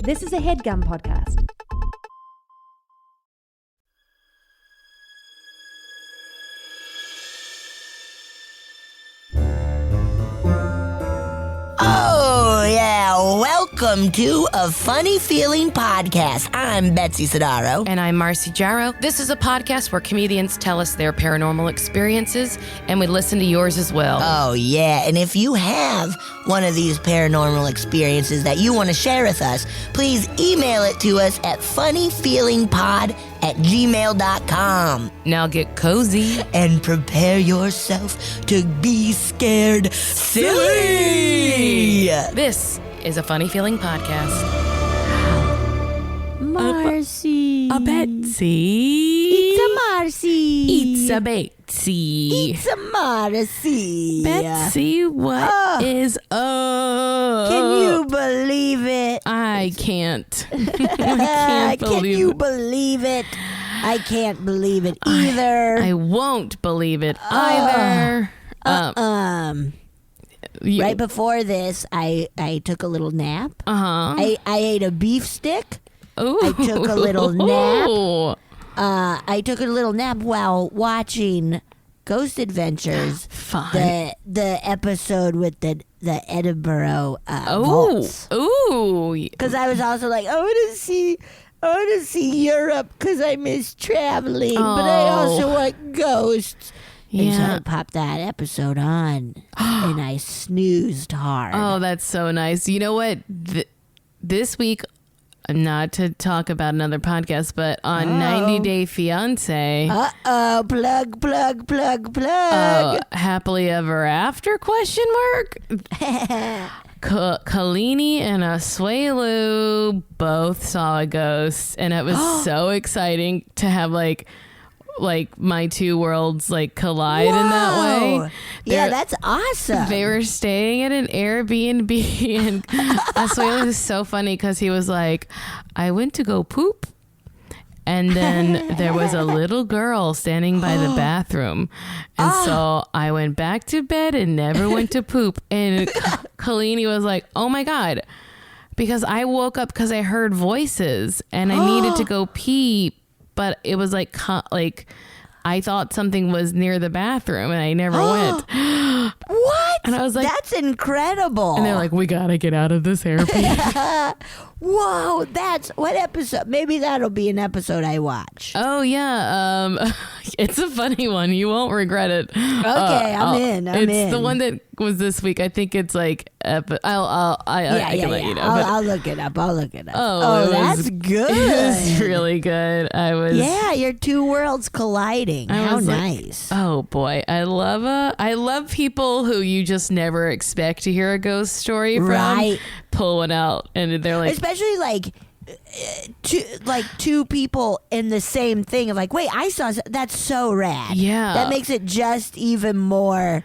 This is a HeadGum podcast. Oh, yeah. Welcome to A Funny Feeling Podcast. I'm Betsy Sidaro. And I'm Marcy Jarrow. This is a podcast where comedians tell us their paranormal experiences, and we listen to yours as well. Oh, yeah. And if you have one of these paranormal experiences that you want to share with us, please email it to us at funnyfeelingpod@gmail.com. Now get cozy. And prepare yourself to be scared silly. This is a Funny Feeling podcast. Marcy. A Betsy. It's a Marcy. It's a Betsy. It's a Marcy. Betsy, what is up? Can you believe it? I can't. I can't Can believe you it. believe it? I can't believe it either. I won't believe it either. Right before this, I took a little nap. Uh-huh. I ate a beef stick. Ooh. I took a little nap. Ooh. I took a little nap while watching Ghost Adventures. Fun. The episode with the Edinburgh vaults. Ooh. Because I was also like, I want to see Europe because I miss traveling, but I also want ghosts. And so I popped that episode on, and I snoozed hard. Oh, that's so nice. You know what? This week, not to talk about another podcast, but on 90 Day Fiancé. Plug. Happily Ever After, question mark? Kalini and Asuelu both saw a ghost, and it was so exciting to have like my two worlds like collide in that way. Yeah, that's awesome. They were staying at an Airbnb, and Asuelu is so funny because he was like, I went to go poop, and then there was a little girl standing by the bathroom, and so I went back to bed and never went to poop. And Kalini was like, oh my God, because I woke up because I heard voices and I needed to go pee, but it was like I thought something was near the bathroom and I never went. What? And I was like, that's incredible. and they're like, we gotta get out of this Airbnb. Whoa, that's what episode? Maybe that'll be an episode I watch. Oh yeah, it's a funny one. You won't regret it. Okay, I'm in. It's the one that was this week. I think it's like. I can let you know. I'll look it up. Oh, that's good. It was really good. Yeah, your two worlds colliding. How nice. Oh boy, I love people who you just never expect to hear a ghost story from. Right. Pull one out, and they're like, especially two people in the same thing of like, wait, I saw that's so rad. Yeah, that makes it just even more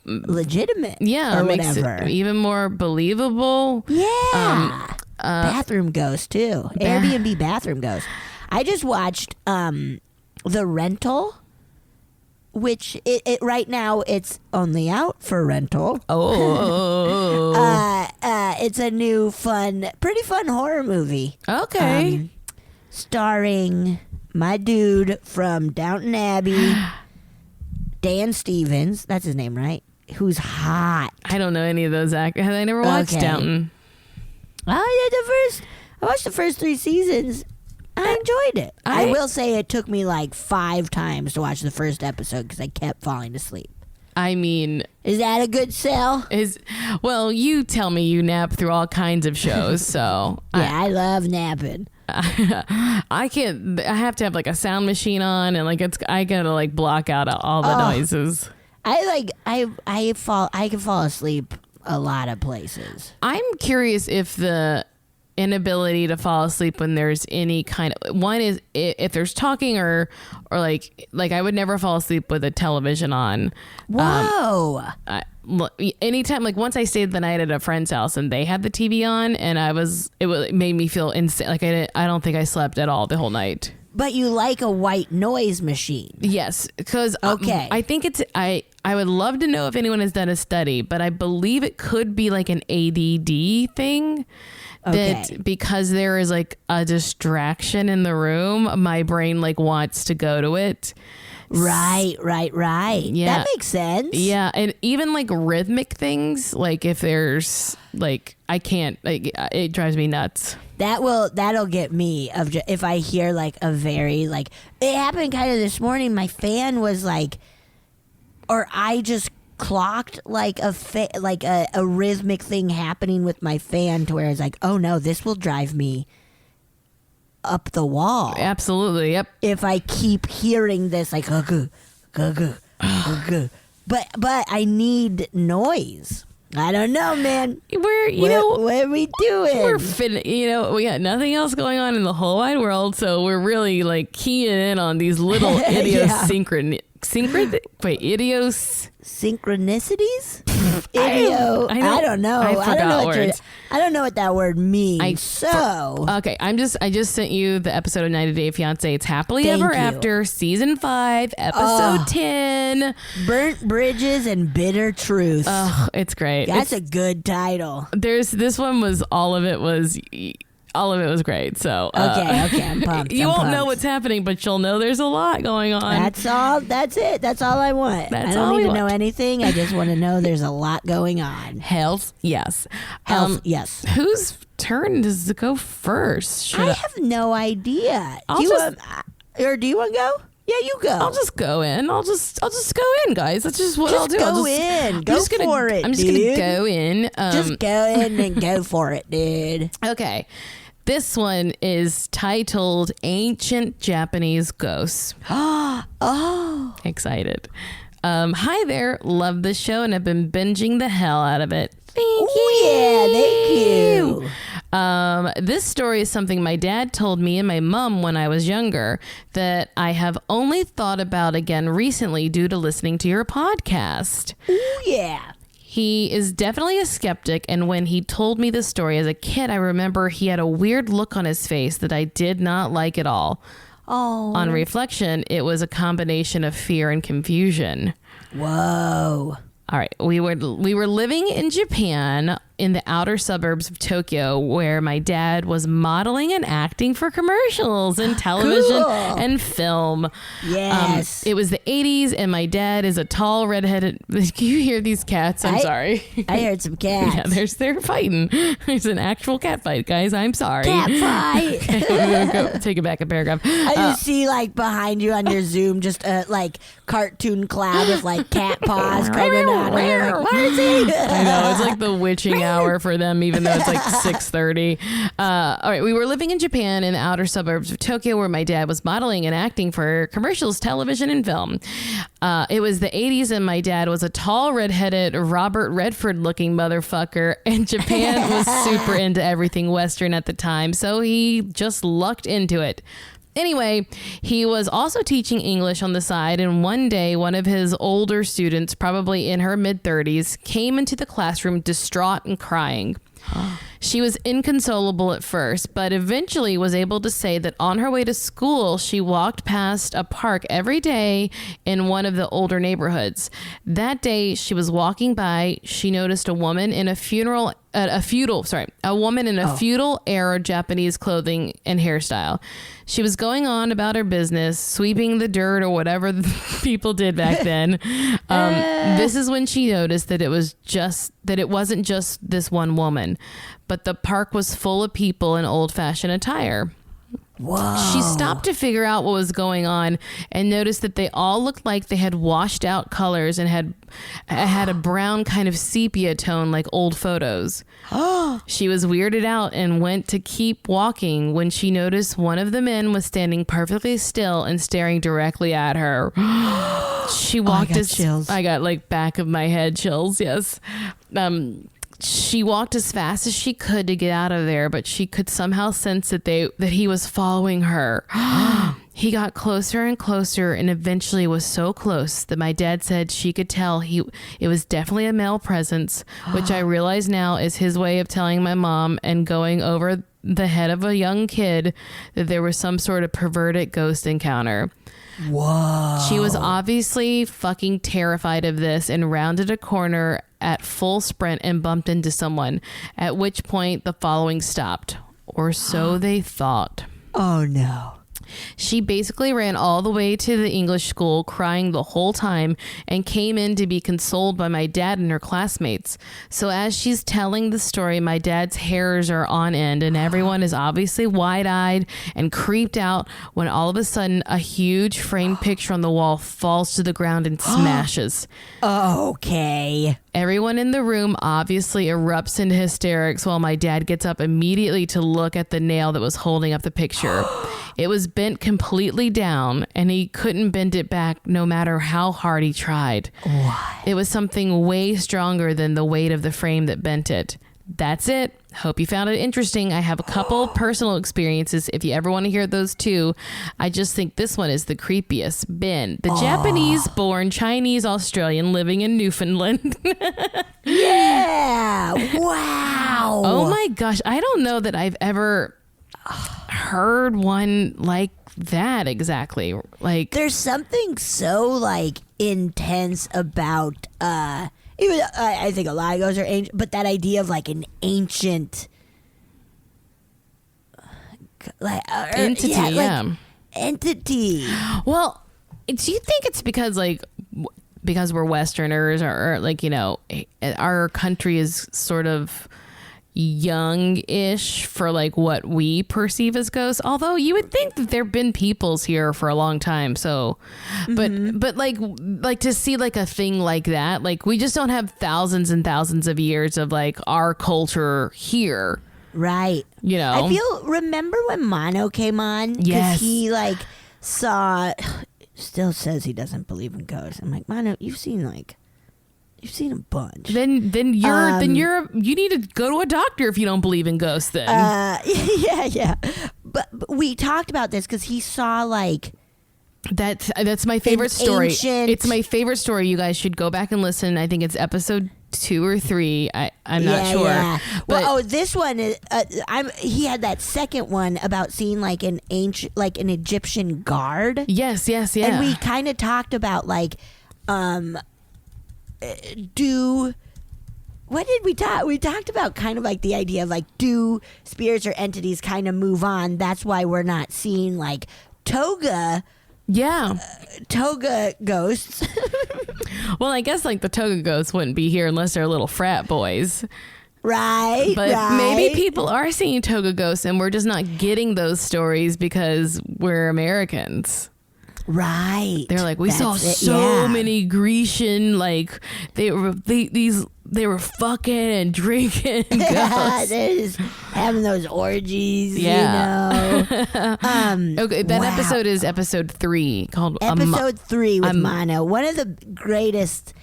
legitimate. Yeah, or it makes whatever. it even more believable. Yeah, bathroom ghost too. Airbnb bathroom ghost. I just watched The Rental, which it right now it's only out for rental. It's a new pretty fun horror movie. Okay. Starring my dude from Downton Abbey, Dan Stevens. That's his name, right? Who's hot. I don't know any of those actors. I never watched Downton. Oh yeah, I watched the first 3 seasons. I enjoyed it. I will say it took me like 5 times to watch the first episode because I kept falling asleep. I mean, is that a good sell? Well, you tell me you nap through all kinds of shows, so yeah, I love napping. I can't. I have to have like a sound machine on, and I gotta like block out all the noises. I can fall asleep a lot of places. I'm curious if the inability to fall asleep when there's any kind of one is if there's talking or like I would never fall asleep with a television on. Whoa. Anytime, like once I stayed the night at a friend's house and they had the TV on, and it made me feel insane. Like I don't think I slept at all the whole night. But you like a white noise machine. Yes, because Okay. I think I would love to know if anyone has done a study, but I believe it could be like an ADD thing. Okay. That because there is like a distraction in the room, my brain like wants to go to it. Right. Yeah. That makes sense. Yeah, and even like rhythmic things, like if there's like I can't, like it drives me nuts. That'll get me if I hear like a very like it happened kind of this morning. My fan was like, or I just clocked like a rhythmic thing happening with my fan to where it's like, oh no, this will drive me up the wall. Absolutely, yep. If I keep hearing this like but I need noise. I don't know, man. What are we doing? We're fit. We got nothing else going on in the whole wide world, so we're really like keying in on these little synchronicities. I don't know. I forgot words. I don't know what that word means. Okay, I just sent you the episode of 90 Day Fiancé. It's Happily Thank Ever you. After, season 5, episode 10. Burnt Bridges and Bitter Truth. Oh, it's great. That's a good title. This one was all of it was great. So Okay, I'm pumped. You won't know what's happening, but you'll know there's a lot going on. That's all. That's it. That's all I want. I don't need to know anything. I just want to know there's a lot going on. Health, yes. Yes. Whose turn does it go first? I have no idea. I'll Do you just- want to go? Yeah, you go. I'll just go in. I'll just go in, guys. That's just what I'll do. Go in. Go for it, I'm just dude. gonna go in. Just go in and go for it, dude. Okay. This one is titled Ancient Japanese Ghosts. Oh. Excited. Hi there. Love the show and I've been binging the hell out of it. Thank you. Yeah, thank you. This story is something my dad told me and my mom when I was younger that I have only thought about again recently due to listening to your podcast. Ooh, yeah. He is definitely a skeptic, and when he told me this story as a kid, I remember he had a weird look on his face that I did not like at all. Oh. On reflection, it was a combination of fear and confusion. Whoa. All right, we were living in Japan in the outer suburbs of Tokyo where my dad was modeling and acting for commercials and television Cool. and film. Yes. It was the 80s and my dad is a tall redheaded. Can you hear these cats? I'm sorry. I heard some cats. Yeah, they're fighting. There's an actual cat fight, guys. I'm sorry. Cat fight. Go, take it back a paragraph. I just see like behind you on your Zoom just a like cartoon cloud with like cat paws coming out of it. Like, what is he? I know, it's like the witching hour for them, even though it's like 6:30. All right, we were living in Japan in the outer suburbs of Tokyo where my dad was modeling and acting for commercials, television, and film. It was the 80s and my dad was a tall, redheaded, Robert Redford-looking motherfucker, and Japan was super into everything Western at the time, so he just lucked into it. Anyway, he was also teaching English on the side, and one day one of his older students, probably in her mid-30s, came into the classroom distraught and crying. She was inconsolable at first, but eventually was able to say that on her way to school, she walked past a park every day in one of the older neighborhoods. That day, she was walking by. She noticed a woman in a feudal era Japanese clothing and hairstyle. She was going on about her business, sweeping the dirt or whatever people did back then. This is when she noticed that it wasn't just this one woman, but the park was full of people in old-fashioned attire. Whoa. She stopped to figure out what was going on and noticed that they all looked like they had washed out colors and had a brown kind of sepia tone like old photos. She was weirded out and went to keep walking when she noticed one of the men was standing perfectly still and staring directly at her. She walked chills. I got like back of my head chills, yes. She walked as fast as she could to get out of there, but she could somehow sense that he was following her. He got closer and closer and eventually was so close that my dad said she could tell it was definitely a male presence, which I realize now is his way of telling my mom and going over the head of a young kid that there was some sort of perverted ghost encounter. Whoa. She was obviously fucking terrified of this and rounded a corner at full sprint and bumped into someone, at which point the following stopped, or so they thought. Oh no. She basically ran all the way to the English school crying the whole time and came in to be consoled by my dad and her classmates. So as she's telling the story, my dad's hairs are on end and everyone is obviously wide-eyed and creeped out when all of a sudden a huge framed picture on the wall falls to the ground and smashes. Okay. Everyone in the room obviously erupts into hysterics while my dad gets up immediately to look at the nail that was holding up the picture. It was bent completely down and he couldn't bend it back no matter how hard he tried. What? It was something way stronger than the weight of the frame that bent it. That's it. Hope you found it interesting. I have a couple personal experiences if you ever want to hear those too. I just think this one is the creepiest. Ben, the Japanese-born Chinese Australian living in Newfoundland. Yeah. Wow. Oh my gosh. I don't know that I've ever heard one like that exactly. Like, there's something so like intense about even I think a lot of those are ancient, but that idea of like an ancient like entity, yeah. Entity. Well, do you think it's because like because we're Westerners or like, you know, our country is sort of young-ish for like what we perceive as ghosts, although you would think that there have been peoples here for a long time, so but like to see like a thing like that, like we just don't have thousands and thousands of years of like our culture here, right? You know, remember when Mono came on? Yes. He like still says he doesn't believe in ghosts. I'm like, Mono, you've seen a bunch. Then you need to go to a doctor if you don't believe in ghosts. Then yeah. But we talked about this because he saw like that's my favorite story. Ancient... It's my favorite story. You guys should go back and listen. I think it's episode 2 or 3. I'm not sure. Yeah. But well, this one is. He had that second one about seeing like an ancient, like an Egyptian guard. Yes, yeah. And we kind of talked about like, what did we talk? We talked about kind of like the idea of like, do spirits or entities kind of move on? That's why we're not seeing like toga ghosts. Well, I guess like the toga ghosts wouldn't be here unless they're little frat boys. Right. But maybe people are seeing toga ghosts and we're just not getting those stories because we're Americans. Right. They're like, we saw so many Grecian, like they were fucking and drinking ghosts. They're just having those orgies, yeah. You know. Okay, that episode is episode 3 called episode 3 with Mono. One of the greatest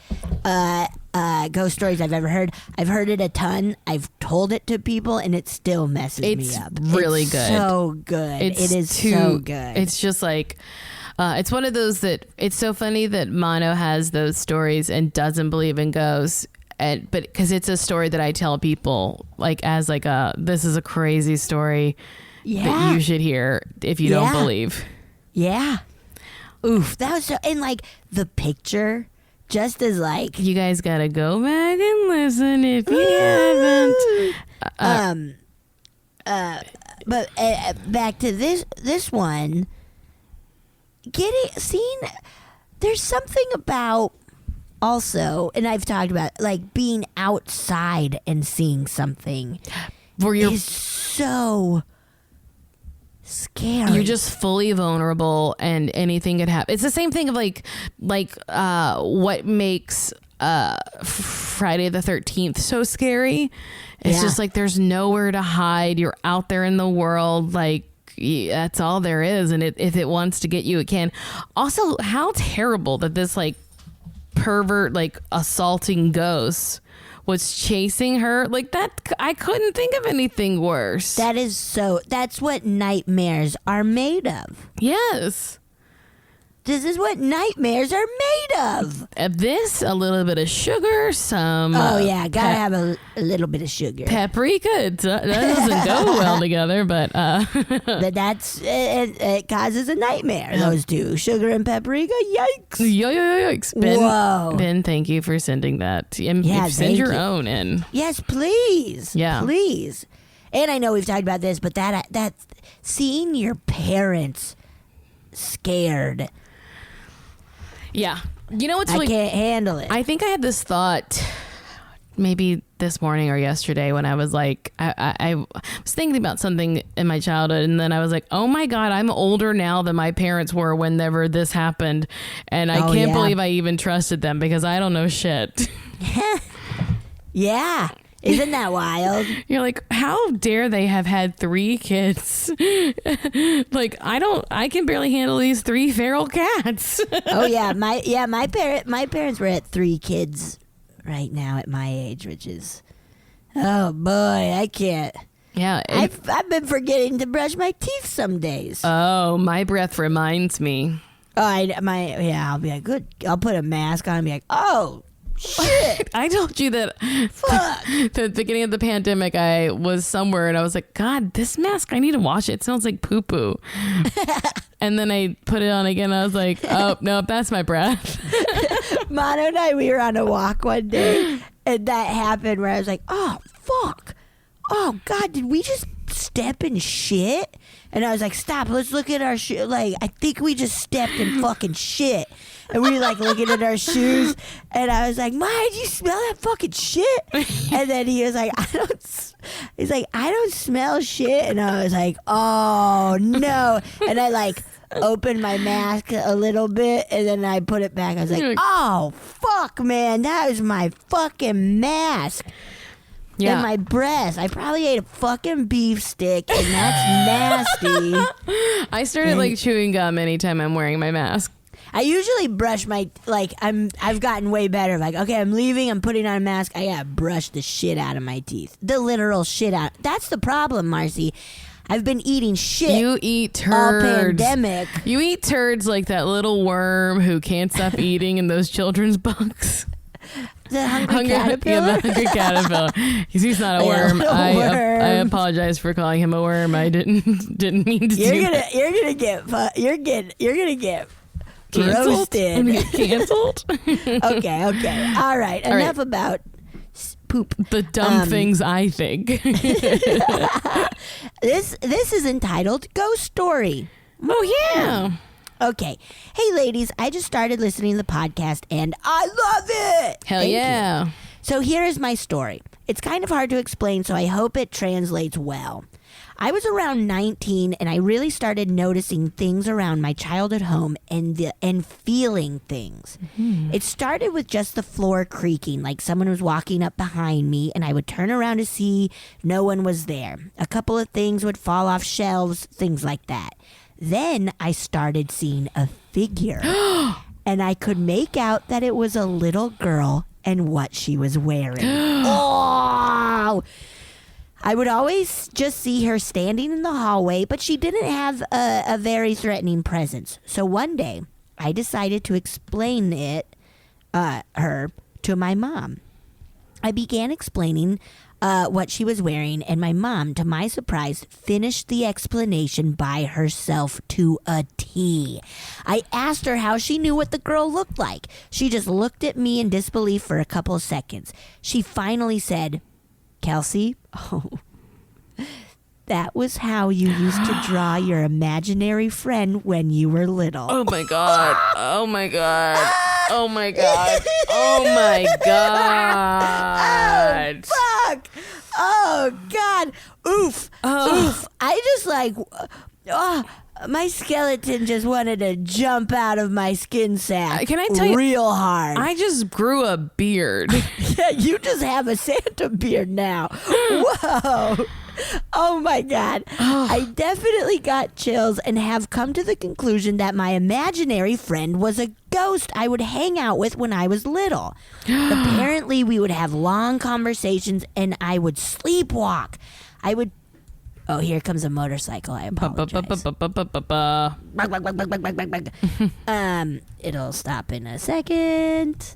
ghost stories I've ever heard. I've heard it a ton. I've told it to people and it still messes me up. Really it's good. So good. It is so good. It's just like it's one of those that it's so funny that Mono has those stories and doesn't believe in ghosts, but because it's a story that I tell people like as like this is a crazy story that you should hear if you don't believe. Yeah. Oof, that was so, and like the picture, just as like you guys gotta go back and listen if you haven't. But back to this one. There's something about also, and I've talked about like being outside and seeing something is so scary. You're just fully vulnerable and anything could happen. It's the same thing of like what makes Friday the 13th so scary. It's just like there's nowhere to hide. You're out there in the world, like that's all there is, and if it wants to get you, it can. Also, how terrible that this like pervert like assaulting ghost was chasing her like that. I couldn't think of anything worse. That's what nightmares are made of. Yes. This is what nightmares are made of. This, a little bit of sugar, some. Oh yeah, gotta have a little bit of sugar. Paprika. That doesn't go well together, but it causes a nightmare. Those two, sugar and paprika. Yikes! Yikes! Ben, Whoa. Ben, thank you for sending that. And send your own in. Yes, please. Yeah, please. And I know we've talked about this, but that seeing your parents scared. Yeah. You know what's I really... can't handle it. I think I had this thought maybe this morning or yesterday when I was like, I was thinking about something in my childhood, and then I was like, oh my God, I'm older now than my parents were whenever this happened. And I can't believe I even trusted them because I don't know shit. Yeah. Isn't that wild? You're like, how dare they have had 3 kids? Like, I can barely handle these 3 feral cats. Oh yeah, my parents were at 3 kids right now at my age, which is, oh boy, I can't. Yeah, I've been forgetting to brush my teeth some days. Oh, my breath reminds me. Oh, I'll be like, good. I'll put a mask on and be like, oh. Shit. I told you that at the beginning of the pandemic, I was somewhere and I was like, God, this mask, I need to wash it. It smells like poo-poo. And then I put it on again. I was like, oh, no, that's my breath. Mono and I, we were on a walk one day and that happened where I was like, oh, fuck. Oh, God, did we just step in shit? And I was like, stop, let's look at our shoe. Like, I think we just stepped in fucking shit. And we were like looking at our shoes. And I was like, Ma, did you smell that fucking shit? And then he was like, I don't smell shit. And I was like, oh, no. And I like opened my mask a little bit. And then I put it back. I was like, oh, fuck, man. That was my fucking mask. Yeah. In my breast. I probably ate a fucking beef stick, and that's nasty. I started like chewing gum anytime I'm wearing my mask. I usually brush my, like, I've gotten way better. Like, okay, I'm leaving, I'm putting on a mask, I gotta brush the shit out of my teeth. The literal shit out. That's the problem, Marcy. I've been eating shit. You eat turds. All pandemic. You eat turds like that little worm who can't stop eating in those children's books. The hungry caterpillar? Yeah, the hungry caterpillar. He's not a worm. I apologize for calling him a worm. I didn't mean to do that. You're gonna get canceled? roasted. Canceled? Okay. All right. Enough about poop. The dumb things I think. This is entitled Ghost Story. Oh yeah. Okay. Hey, ladies, I just started listening to the podcast, and I love it. Hell yeah. So here is my story. It's kind of hard to explain, so I hope it translates well. I was around 19, and I really started noticing things around my childhood home and feeling things. Mm-hmm. It started with just the floor creaking, like someone was walking up behind me, and I would turn around to see no one was there. A couple of things would fall off shelves, things like that. Then I started seeing a figure, and I could make out that it was a little girl and what she was wearing. Oh! I would always just see her standing in the hallway, but she didn't have a very threatening presence. So one day, I decided to explain her to my mom. I began explaining what she was wearing, and my mom, to my surprise, finished the explanation by herself to a T. I asked her how she knew what the girl looked like. She just looked at me in disbelief for a couple of seconds. She finally said, Kelsey, that was how you used to draw your imaginary friend when you were little. Oh my God. Oh my God. Oh my God. Oh my God. Oh, fuck. Oh, God. Oof. Oof. I just like, my skeleton just wanted to jump out of my skin sack. Can I tell you? Real hard. I just grew a beard. Yeah, you just have a Santa beard now. Whoa. Oh my God. I definitely got chills and have come to the conclusion that my imaginary friend was a ghost I would hang out with when I was little. Apparently, we would have long conversations and I would sleepwalk. I would Oh, here comes a motorcycle. I apologize. It'll stop in a second.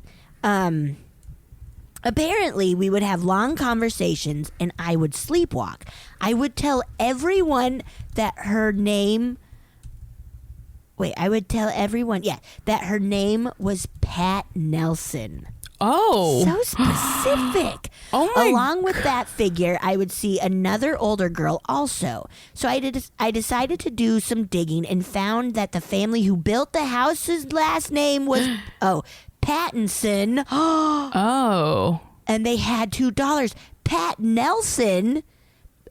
Apparently, we would have long conversations and I would sleepwalk. I would tell everyone that her name... that her name was Pat Nelson. Oh. So specific. Oh my Along with that figure, I would see another older girl also. So I decided to do some digging and found that the family who built the house's last name was Pattinson. Oh. And they had $2. Pat Nelson,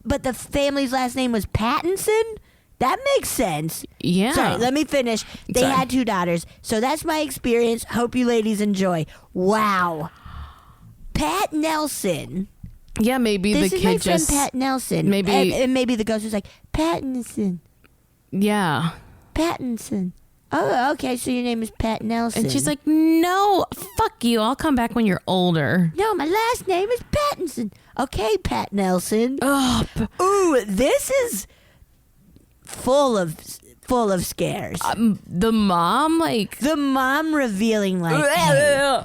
but the family's last name was Pattinson? That makes sense. Yeah. Sorry, let me finish. They had 2 daughters. So that's my experience. Hope you ladies enjoy. Wow. Pat Nelson. Yeah, maybe This the is kid my friend just... Pat Nelson. Maybe... And maybe the ghost was like, Pattinson. Yeah. Pattinson. Oh, okay, so your name is Pat Nelson. And she's like, no, fuck you. I'll come back when you're older. No, my last name is Pattinson. Okay, Pat Nelson. Oh, Ooh, this is full of scares. the mom, like... The mom revealing like, hey,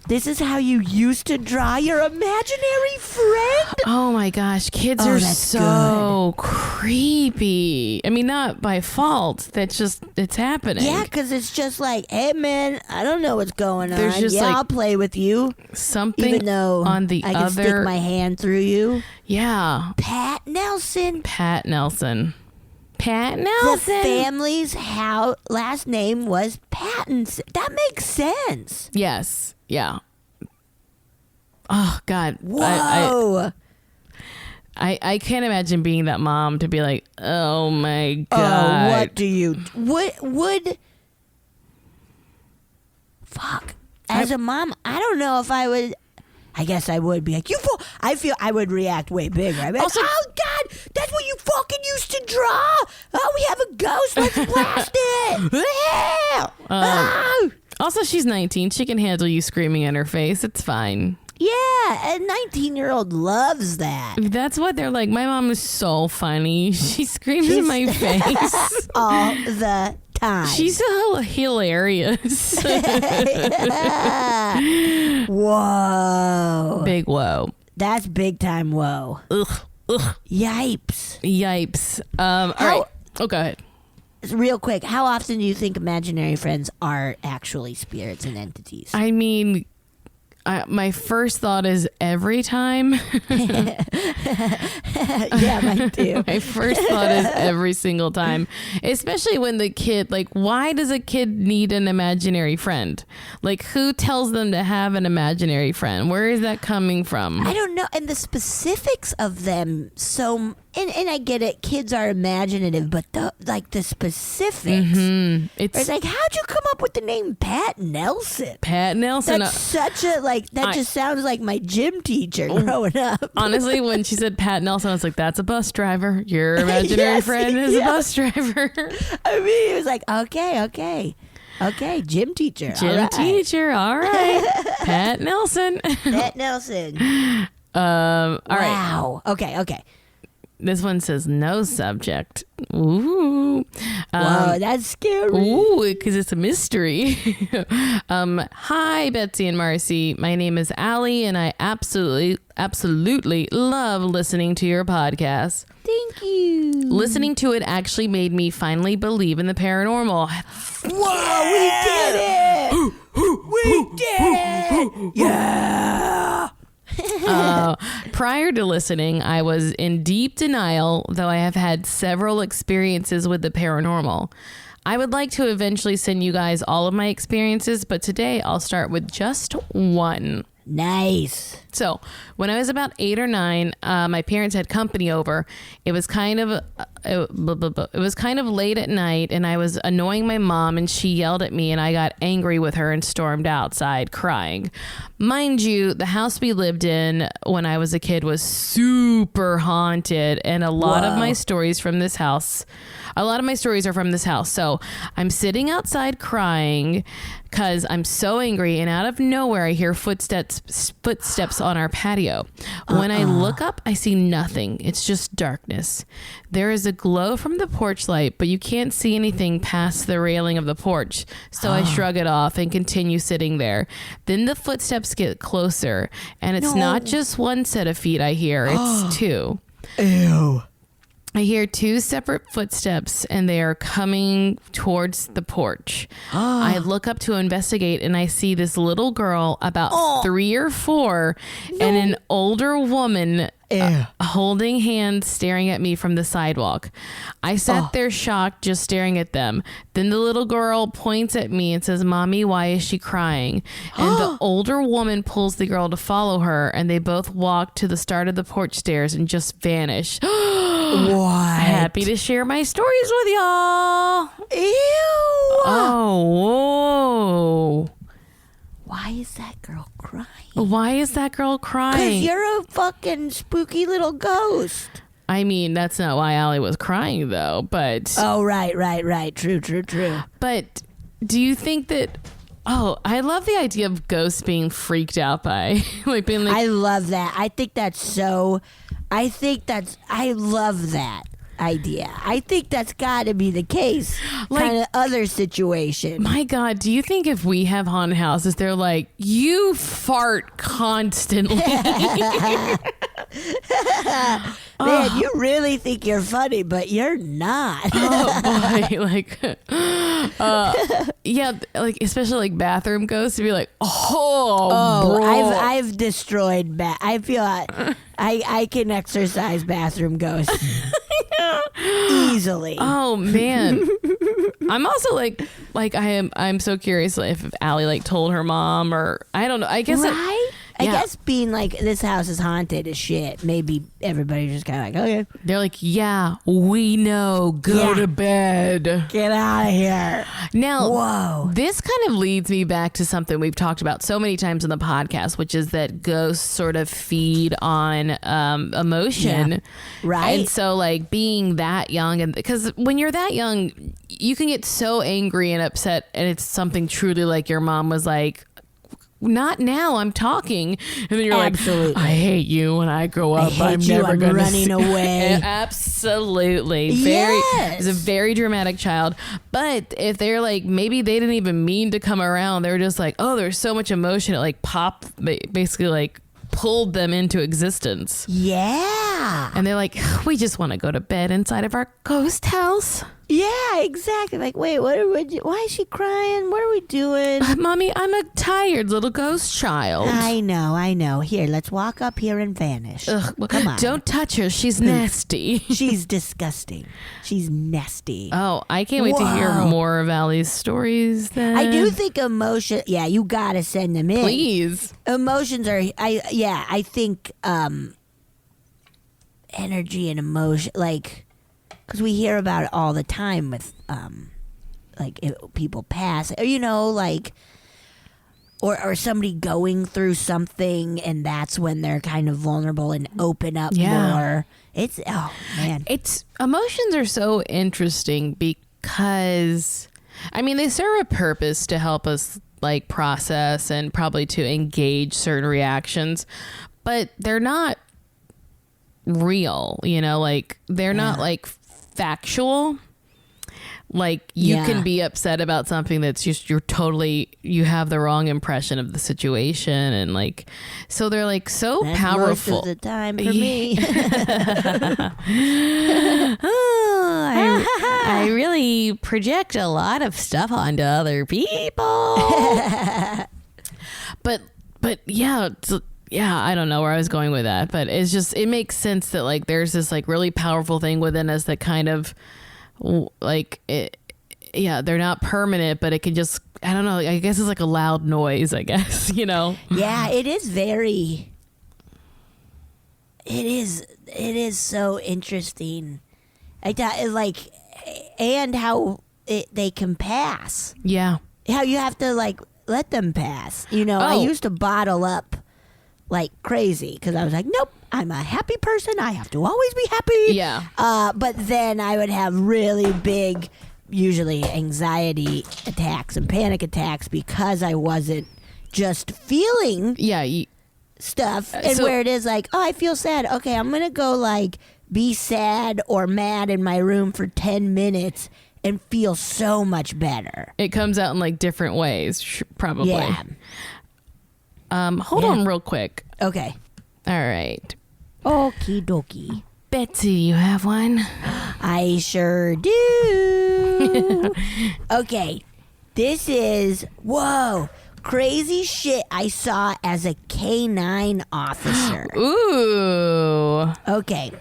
this is how you used to draw your imaginary friend? Oh my gosh, kids Oh, are that's so creepy. I mean, not by fault. That's just, it's happening. Yeah, because it's just like, hey man, I don't know what's going on. There's just yeah, like I'll play with you. Something Even though on the I can stick other... my hand through you. Yeah. Pat Nelson. Pat Nelson. Pat The Nelson. family's last name was Pattinson. That makes sense. Yes. Yeah. Oh God. Whoa. I can't imagine being that mom to be like, oh my God. Oh, what do you would fuck as a mom? I don't know if I would. I guess I would be like, you fool. I feel I would react way bigger. I'd be like, Also- oh God, that's what you fucking used to draw. Oh, we have a ghost. Let's blast it. Oh. Also, she's 19. She can handle you screaming in her face. It's fine. Yeah, a 19-year-old loves that. That's what they're like. My mom is so funny. She screams in my face all the time. She's so hilarious. Whoa. Big whoa. That's big time whoa. Ugh. Yipes. Yipes. All right. Oh, go ahead. Real quick, how often do you think imaginary friends are actually spirits and entities? I mean, my first thought is every time. Yeah, mine too. My first thought is every single time, especially when the kid, like, why does a kid need an imaginary friend? Like, who tells them to have an imaginary friend? Where is that coming from? I don't know. And the specifics of them, so... And I get it, kids are imaginative, but the specifics. Mm-hmm. It's like, how'd you come up with the name Pat Nelson? Pat Nelson. That's such a, just sounds like my gym teacher growing up. Honestly, when she said Pat Nelson, I was like, that's a bus driver. Your imaginary Yes, friend is a bus driver. I mean, it was like, okay, gym teacher. Gym teacher, all right. Pat Nelson. Pat Nelson. All right. Wow. Okay. This one says no subject. Ooh. Whoa, that's scary. Ooh, because it's a mystery. Hi, Betsy and Marcy. My name is Allie, and I absolutely love listening to your podcast. Thank you. Listening to it actually made me finally believe in the paranormal. Whoa, we did it! We did it! Yeah! Prior to listening, I was in deep denial, though I have had several experiences with the paranormal. I would like to eventually send you guys all of my experiences, but today I'll start with just one. Nice. So when I was about 8 or 9, my parents had company over. It was kind of it was kind of late at night, and I was annoying my mom, and she yelled at me, and I got angry with her and stormed outside crying. Mind you, the house we lived in when I was a kid was super haunted, and a lot of my stories from this house, a lot of my stories are from this house. So I'm sitting outside crying because I'm so angry, and out of nowhere I hear footsteps on our patio. When I look up, I see nothing. It's just darkness. There is a glow from the porch light, but you can't see anything past the railing of the porch. So I shrug it off and continue sitting there. Then the footsteps get closer, and it's not just one set of feet I hear, it's two. Ew. I hear two separate footsteps, and they are coming towards the porch. I look up to investigate, and I see this little girl about 3 or 4 and an older woman holding hands staring at me from the sidewalk. I sat there shocked, just staring at them. Then the little girl points at me and says, "Mommy, why is she crying?" And the older woman pulls the girl to follow her, and they both walk to the start of the porch stairs and just vanish. What? Happy to share my stories with y'all. Ew. Oh, whoa. Why is that girl crying? Why is that girl Because crying? you're a fucking spooky little ghost. I mean, that's not why Allie was crying, though. But Oh, right. True. But do you think that? Oh, I love the idea of ghosts being freaked out by, like being like. I love that. I love that idea. I think that's got to be the case. Like- kind of other situation. My God, do you think if we have haunted houses, they're like, you fart constantly? Man, you really think you're funny, but you're not. Oh boy, like, yeah, like especially like bathroom ghosts to be like, bro. I've destroyed I feel I can exercise bathroom ghosts easily. Oh man, I'm also like I'm so curious if Allie like told her mom, or I don't know. I guess Right? I yeah. guess being like, this house is haunted as shit, maybe everybody's just kind of like, okay, they're like, yeah, we know. Go to bed. get out of here. Now, Whoa. this kind of leads me back to something we've talked about so many times in the podcast, which is that ghosts sort of feed on emotion. Yeah. Right. And so, like, being that young, and because when you're that young, you can get so angry and upset, and it's something truly like your mom was like, not now, I'm talking, and then you're Absolutely. like, I hate you. When I grow up, hate I'm you, never I'm gonna running away. Absolutely. Yes. It's a very dramatic child. But if they're like, maybe they didn't even mean to come around, they're just like, oh, there's so much emotion, it like basically like pulled them into existence. Yeah. And they're like, we just want to go to bed inside of our ghost house. Yeah, exactly. Like, wait, why is she crying? What are we doing? Mommy, I'm a tired little ghost child. I know. Here, let's walk up here and vanish. Ugh, well, Come on. Don't touch her. She's nasty. She's disgusting. She's nasty. Oh, I can't wait to hear Whoa. more of Allie's stories then. I do think emotion. Yeah, you gotta send them in. Please. Emotions are. I think energy and emotion, like, because we hear about it all the time with like people pass, or like, or somebody going through something, and that's when they're kind of vulnerable and open up more. It's man. It's emotions are so interesting because I mean they serve a purpose to help us like process and probably to engage certain reactions, but they're not real, like they're not like factual. Like you can be upset about something that's just you have the wrong impression of the situation, and like so they're like so That's powerful most of the time for me. I really project a lot of stuff onto other people. but yeah, I don't know where I was going with that, but it makes sense that like there's this like really powerful thing within us that kind of like they're not permanent, but it can just, I don't know, I guess it's like a loud noise, I guess. Yeah, it is it is so interesting I thought like, and how they can pass. Yeah. How you have to like let them pass. You know, I Oh. used to bottle up like crazy because I was like, nope, I'm a happy person. I have to always be happy. Yeah. But then I would have really big, usually anxiety attacks and panic attacks because I wasn't just feeling Yeah. stuff. And so- where it is like, oh, I feel sad. Okay, I'm going to go like be sad or mad in my room for 10 minutes and feel so much better. It comes out in like different ways, probably. Yeah. Hold Yeah. on real quick. Okay. All right. Okie dokie. Betsy, you have one? I sure do. Okay. This is, whoa, crazy shit I saw as a K9 officer. Ooh. Okay.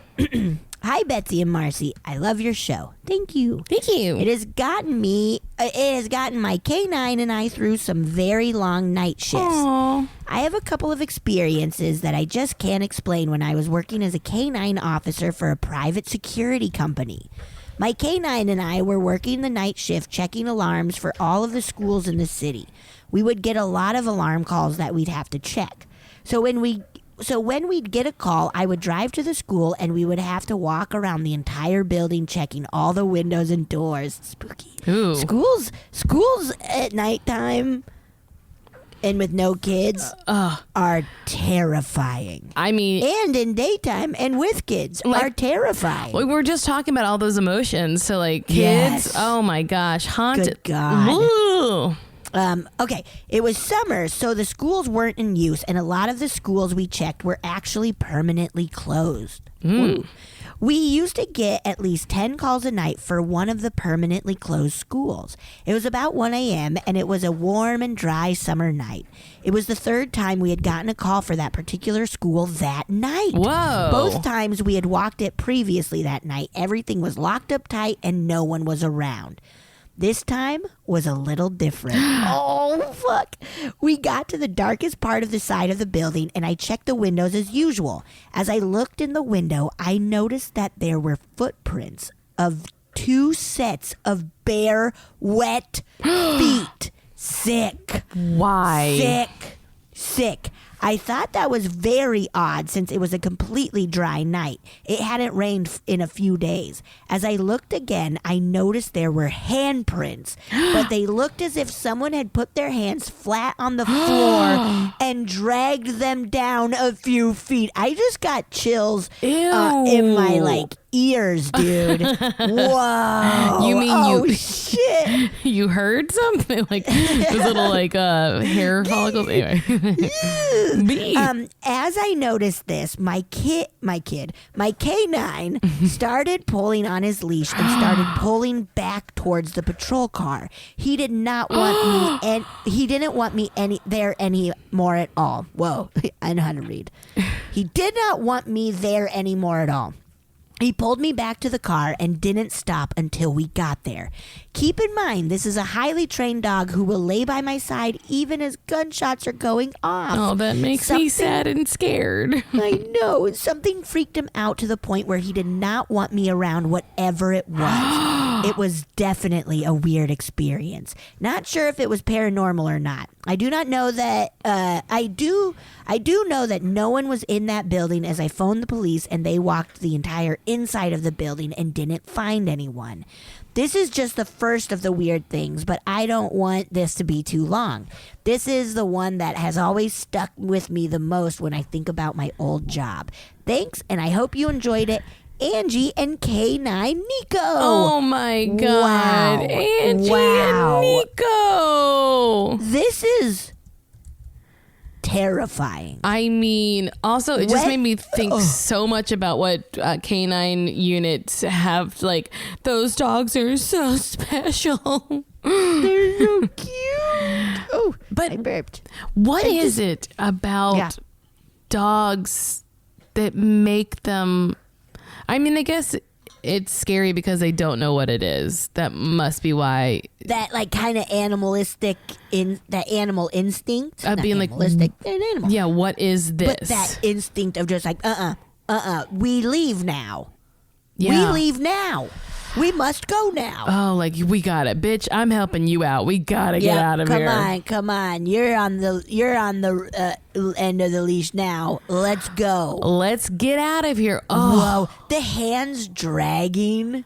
Hi, Betsy and Marcy. I love your show. Thank you. Thank you. It has gotten my K9 and I through some very long night shifts. Aw. I have a couple of experiences that I just can't explain when I was working as a K9 officer for a private security company. My K9 and I were working the night shift checking alarms for all of the schools in the city. We would get a lot of alarm calls that we'd have to check. So when we'd get a call, I would drive to the school and we would have to walk around the entire building checking all the windows and doors. Spooky. Ooh. Schools at nighttime and with no kids are terrifying. I mean, And in daytime and with kids are terrifying. we were just talking about all those emotions. So, like, kids, Yes. oh my gosh, haunted. Good God. Ooh. Okay, it was summer, so the schools weren't in use, and a lot of the schools we checked were actually permanently closed. Ooh. We used to get at least 10 calls a night for one of the permanently closed schools. It was about 1 a.m., and it was a warm and dry summer night. It was the third time we had gotten a call for that particular school that night. Whoa. Both times we had walked it previously that night, everything was locked up tight, and no one was around. This time was a little different. Oh, fuck. We got to the darkest part of the side of the building, and I checked the windows as usual. As I looked in the window, I noticed that there were footprints of 2 sets of bare, wet feet. Sick. Why? Sick. I thought that was very odd since it was a completely dry night. It hadn't rained in a few days. As I looked again, I noticed there were handprints, but they looked as if someone had put their hands flat on the floor and dragged them down a few feet. I just got chills in my ears, dude. Whoa. You mean shit. You heard something? Like those little hair follicles? Anyway. As I noticed this, my K9 started pulling on his leash and started pulling back towards the patrol car. He did not want me, and he didn't want me there anymore at all. Whoa, I know how to read. He did not want me there anymore at all. He pulled me back to the car and didn't stop until we got there. Keep in mind, this is a highly trained dog who will lay by my side even as gunshots are going off. Oh, that makes me sad and scared. I know. Something freaked him out to the point where he did not want me around whatever it was. It was definitely a weird experience. Not sure if it was paranormal or not. I do not know that. I do know that no one was in that building as I phoned the police and they walked the entire inside of the building and didn't find anyone. This is just the first of the weird things, but I don't want this to be too long. This is the one that has always stuck with me the most when I think about my old job. Thanks, and I hope you enjoyed it. Angie and K9 Nico. Oh my God. Wow. Angie Wow. and Nico. This is terrifying. I mean, also, it just What? made me think so much about what canine units have. Like, those dogs are so special. They're so cute. Oh, But I burped. what is it about Yeah. dogs that make them... I mean, I guess it's scary because they don't know what it is. That must be why. That kind of animalistic that animal instinct. Not Being like, animalistic, an animal. Yeah, what is this? But that instinct of just we leave now. Yeah. We leave now. We must go now. Oh, like, we got it, bitch. I'm helping you out. We gotta get out of here. Come on. You're on the end of the leash now. Let's go. Let's get out of here. Oh, Whoa, the hands dragging.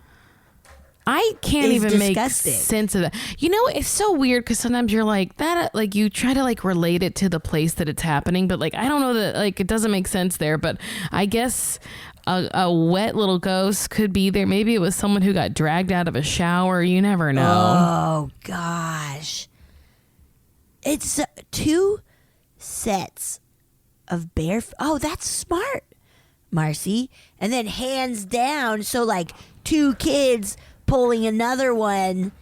I can't is even disgusting. make sense of that. You know, it's so weird because sometimes you're like that, like you try to like relate it to the place that it's happening, but like I don't know that like it doesn't make sense there. But I guess a wet little ghost could be there. Maybe it was someone who got dragged out of a shower. You never know. Oh gosh, it's 2 sets of bare. Oh, that's smart, Marcy. And then hands down, so like 2 kids pulling another one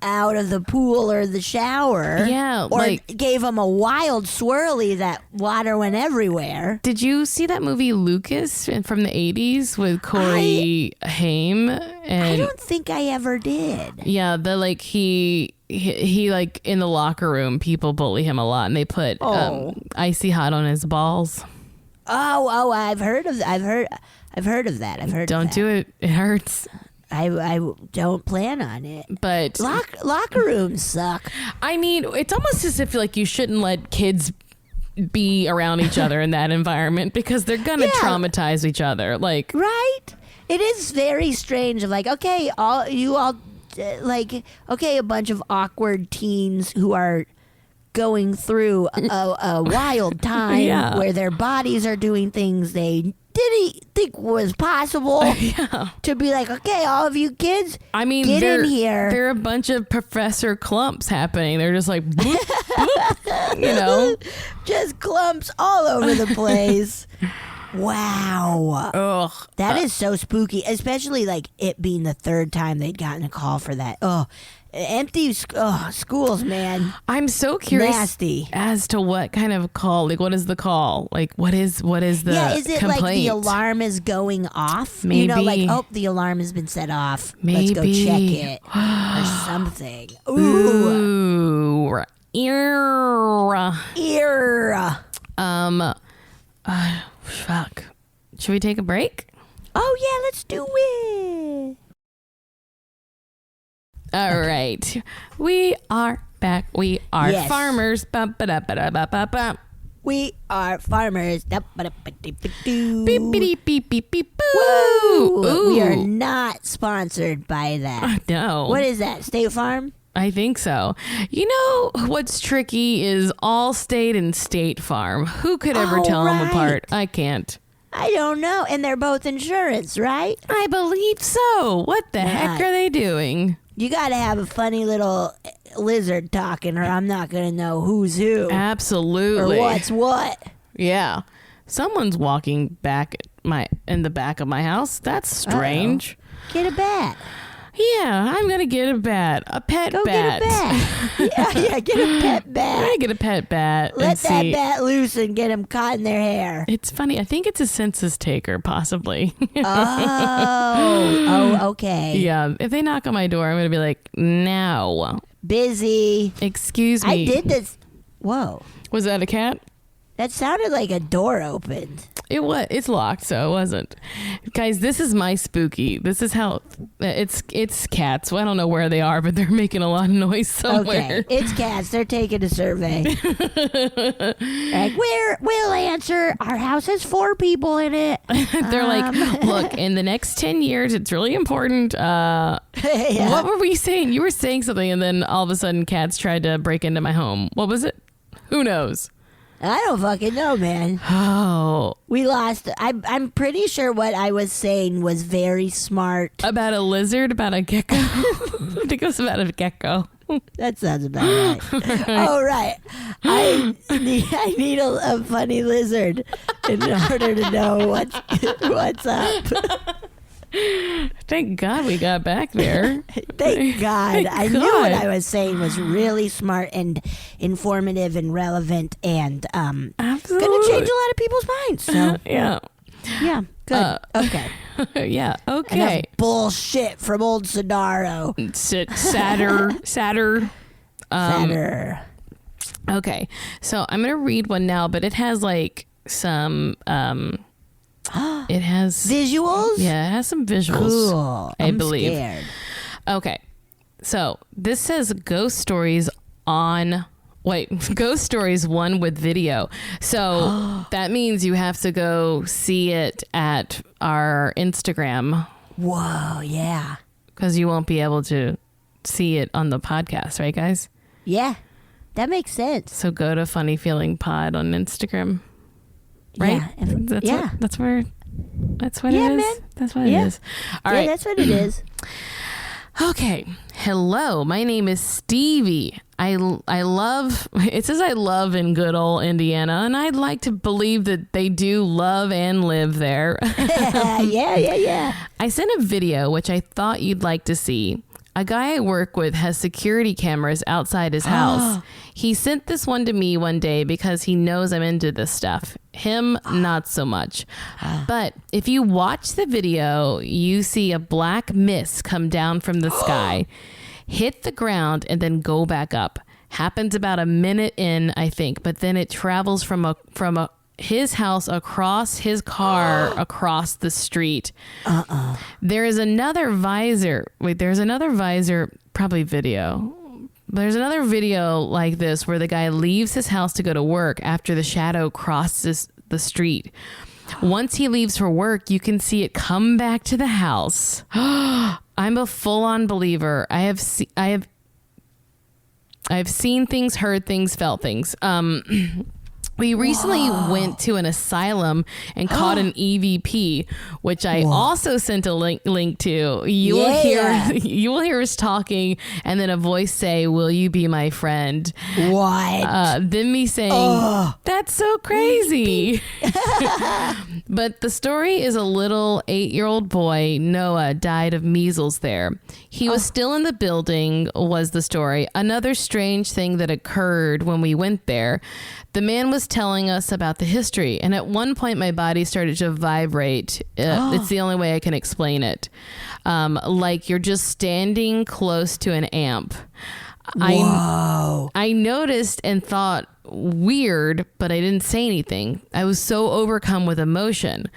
out of the pool or the shower. Yeah, or like, gave them a wild swirly that water went everywhere. did you see that movie Lucas from the 80s with Corey Haim? And I don't think I ever did. yeah, the like he like in the locker room, people bully him a lot, and they put icy hot on his balls. Oh, I've heard of that. I've heard of that. Don't do it. It hurts. I don't plan on it. But Locker rooms suck. I mean, it's almost as if like you shouldn't let kids be around each other in that environment because they're gonna traumatize each other. Like, Right? It is very strange. Of like, okay, a bunch of awkward teens who are going through a wild time where their bodies are doing things they didn't think was possible. To be like, okay, all of you kids, I mean, get in here. There are a bunch of Professor Clumps happening. They're just like, bloop, bloop, you know, just clumps all over the place. Wow. ugh. That is so spooky, especially like it being the 3rd time they'd gotten a call for that. Oh, empty schools, man. I'm so curious Nasty. as to what kind of call. Like, what is the call? Like, what is the Is it complaint? like the alarm is going off? Maybe. You know, like, oh, the alarm has been set off. Let's go Maybe. check it or something. Ooh. Ooh. Ear. Ear. Fuck. Should we take a break? Oh, yeah, let's do it. All right. We are back. We are Yes. farmers. Ba-ba-da-ba-da-ba-ba-ba. We are farmers. Beep, beep, beep, beep, beep, boo. Woo. We are Ooh. not sponsored by that. No. What is that? State Farm? I think so. You know what's tricky is Allstate and State Farm. Who could ever Oh, tell them right. apart? I can't. I don't know. And they're both insurance, right? I believe so. What the heck Right. are they doing? You got to have a funny little lizard talking, or I'm not going to know who's who or Absolutely. what's what. Yeah. Someone's walking in the back of my house. That's strange. Get a bat. Yeah, I'm gonna get a bat. A pet Go bat. get a bat. yeah, get a pet I'm bat. gonna get a pet bat. Let and that see. bat loose and get them caught in their hair. It's funny. I think it's a census taker, possibly. Oh, okay. Yeah. If they knock on my door, I'm gonna be like, no. Busy. Excuse me. I did this. Whoa. Was that a cat? That sounded like a door opened. It was. It's locked, so it wasn't. Guys, this is my spooky. This is how it's cats. Well, I don't know where they are, but they're making a lot of noise somewhere. Okay, it's cats. They're taking a survey. Like, we'll answer. Our house has 4 people in it. They're like, look, in the next 10 years, it's really important. Yeah. What were we saying? You were saying something, and then all of a sudden, cats tried to break into my home. What was it? Who knows? I don't fucking know, man. Oh, We lost. I'm pretty sure what I was saying was very smart. about a lizard, about a gecko. I think it was about a gecko. That sounds about right. Oh, right. I need a funny lizard in order to know what's up. Thank God we got back there. Thank God. I knew God. what I was saying was really smart and informative and relevant and going Absolutely. to change a lot of people's minds. So, Yeah. yeah, good. Okay. Yeah. Okay. Enough bullshit from old Sonaro. Sadder. Fatter. Okay. So I'm gonna read one now, but it has like some It has visuals. Yeah, it has some visuals. Cool. I I'm believe. Scared. Okay, so this says Ghost Stories Ghost Stories 1 with video. So that means you have to go see it at our Instagram. Whoa, yeah. Because you won't be able to see it on the podcast, right, guys? Yeah, that makes sense. So go to Funny Feeling Pod on Instagram. Right? Yeah. That's yeah. That's what Yeah, it is. man. That's what it is. All right. That's what it is. Okay. Hello. My name is Stevie. I love, it says I love in good old Indiana, and I'd like to believe that they do love and live there. Yeah. I sent a video, which I thought you'd like to see. A guy I work with has security cameras outside his house. He sent this one to me one day because he knows I'm into this stuff. Him, not so much. But if you watch the video, you see a black mist come down from the sky, hit the ground, and then go back up. Happens about a minute in, I think, but then it travels from his house across his car across the street. There's another visor, probably video. There's another video like this where the guy leaves his house to go to work after the shadow crosses the street. Once he leaves for work, you can see it come back to the house. I'm a full-on believer. I have seen things, heard things, felt things. We recently went to an asylum and caught an EVP, which I also sent a link to. You will hear us talking, and then a voice say, "Will you be my friend?" What? Then me saying, "That's so crazy." But the story is a little 8-year-old boy, Noah, died of measles there. He was still in the building, was the story. Another strange thing that occurred when we went there. The man was telling us about the history, and at one point my body started to vibrate. It's the only way I can explain it. Like you're just standing close to an amp. Whoa. I noticed and thought, weird, but I didn't say anything. I was so overcome with emotion.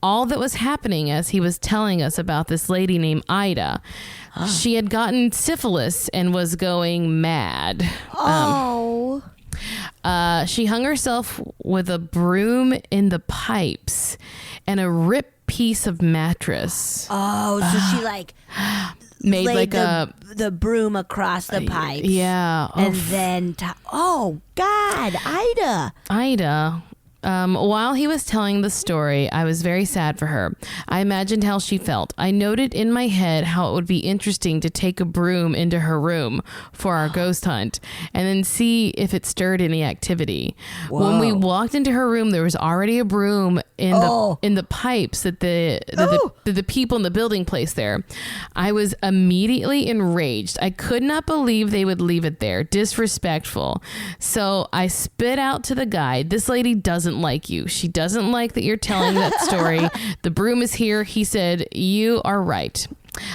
All that was happening as he was telling us about this lady named Ida. She had gotten syphilis and was going mad. She hung herself with a broom in the pipes and a ripped piece of mattress. Oh, so she made laid like the broom across the pipes. Yeah. And then, God, Ida. While he was telling the story, I was very sad for her. I imagined how she felt. I noted in my head how it would be interesting to take a broom into her room for our ghost hunt and then see if it stirred any activity. Whoa. When we walked into her room, there was already a broom in the pipes that the people in the building placed there. I was immediately enraged. I could not believe they would leave it there. Disrespectful. So I spit out to the guy, "This lady doesn't like you. She doesn't like that you're telling that story. The broom is here." He said, "You are right.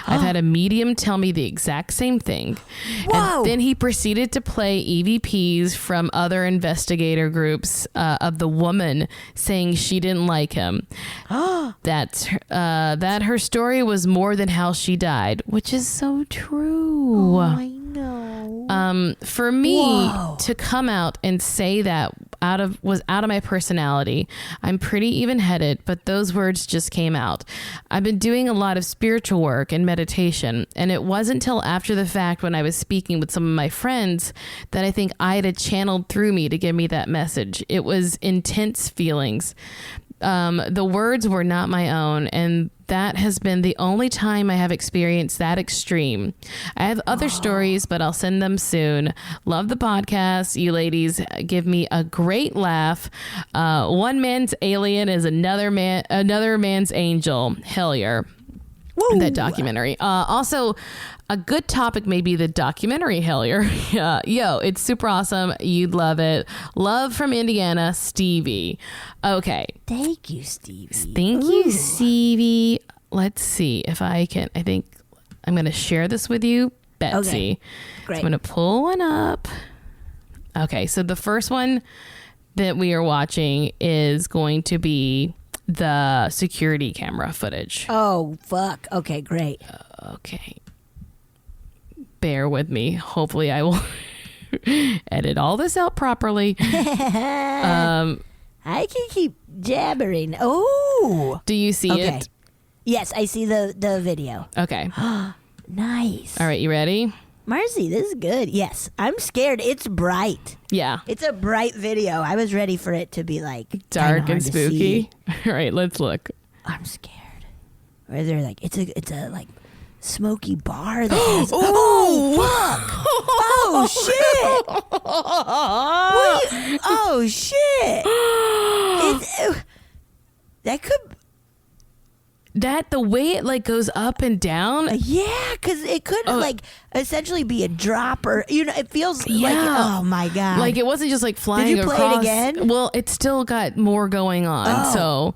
I've had a medium tell me the exact same thing." Whoa. And then he proceeded to play EVPs from other investigator groups of the woman saying she didn't like him. That her story was more than how she died, which is so true. I know. For me to come out and say that was out of my personality. I'm pretty even-headed, but those words just came out. I've been doing a lot of spiritual work and meditation, and it wasn't until after the fact when I was speaking with some of my friends that I think Ida channeled through me to give me that message. It was intense feelings. The words were not my own, and that has been the only time I have experienced that extreme. I have other stories, but I'll send them soon. Love the podcast. You ladies give me a great laugh. One man's alien is another man's angel. Hellier. Woo. That documentary. Also, a good topic may be the documentary Hellier. Yo, it's super awesome. You'd love it. Love from Indiana, Stevie. Okay. Thank you, Stevie. Thank you, Stevie. Let's see if I can. I think I'm going to share this with you, Betsy. Okay. Great. So I'm going to pull one up. Okay. So the first one that we are watching is going to be the security camera footage. Oh, fuck. Okay, great. Okay. Bear with me. Hopefully I will edit all this out properly. I can keep jabbering. Oh. Do you see it? Yes, I see the video. Okay. Nice. All right, you ready? Marcy, this is good. Yes, I'm scared. It's bright. Yeah. It's a bright video. I was ready for it to be like Dark kinda and hard to see. spooky. All right, let's look. I'm scared. Or they're like, it's a like smoky bar that has. Oh fuck! Oh shit! Oh shit! That could. That the way it like goes up and down. Yeah, because it could like essentially be a drop, or it feels like oh my god, like it wasn't just like flying Did you play across. it again? Well, it still got more going on. So,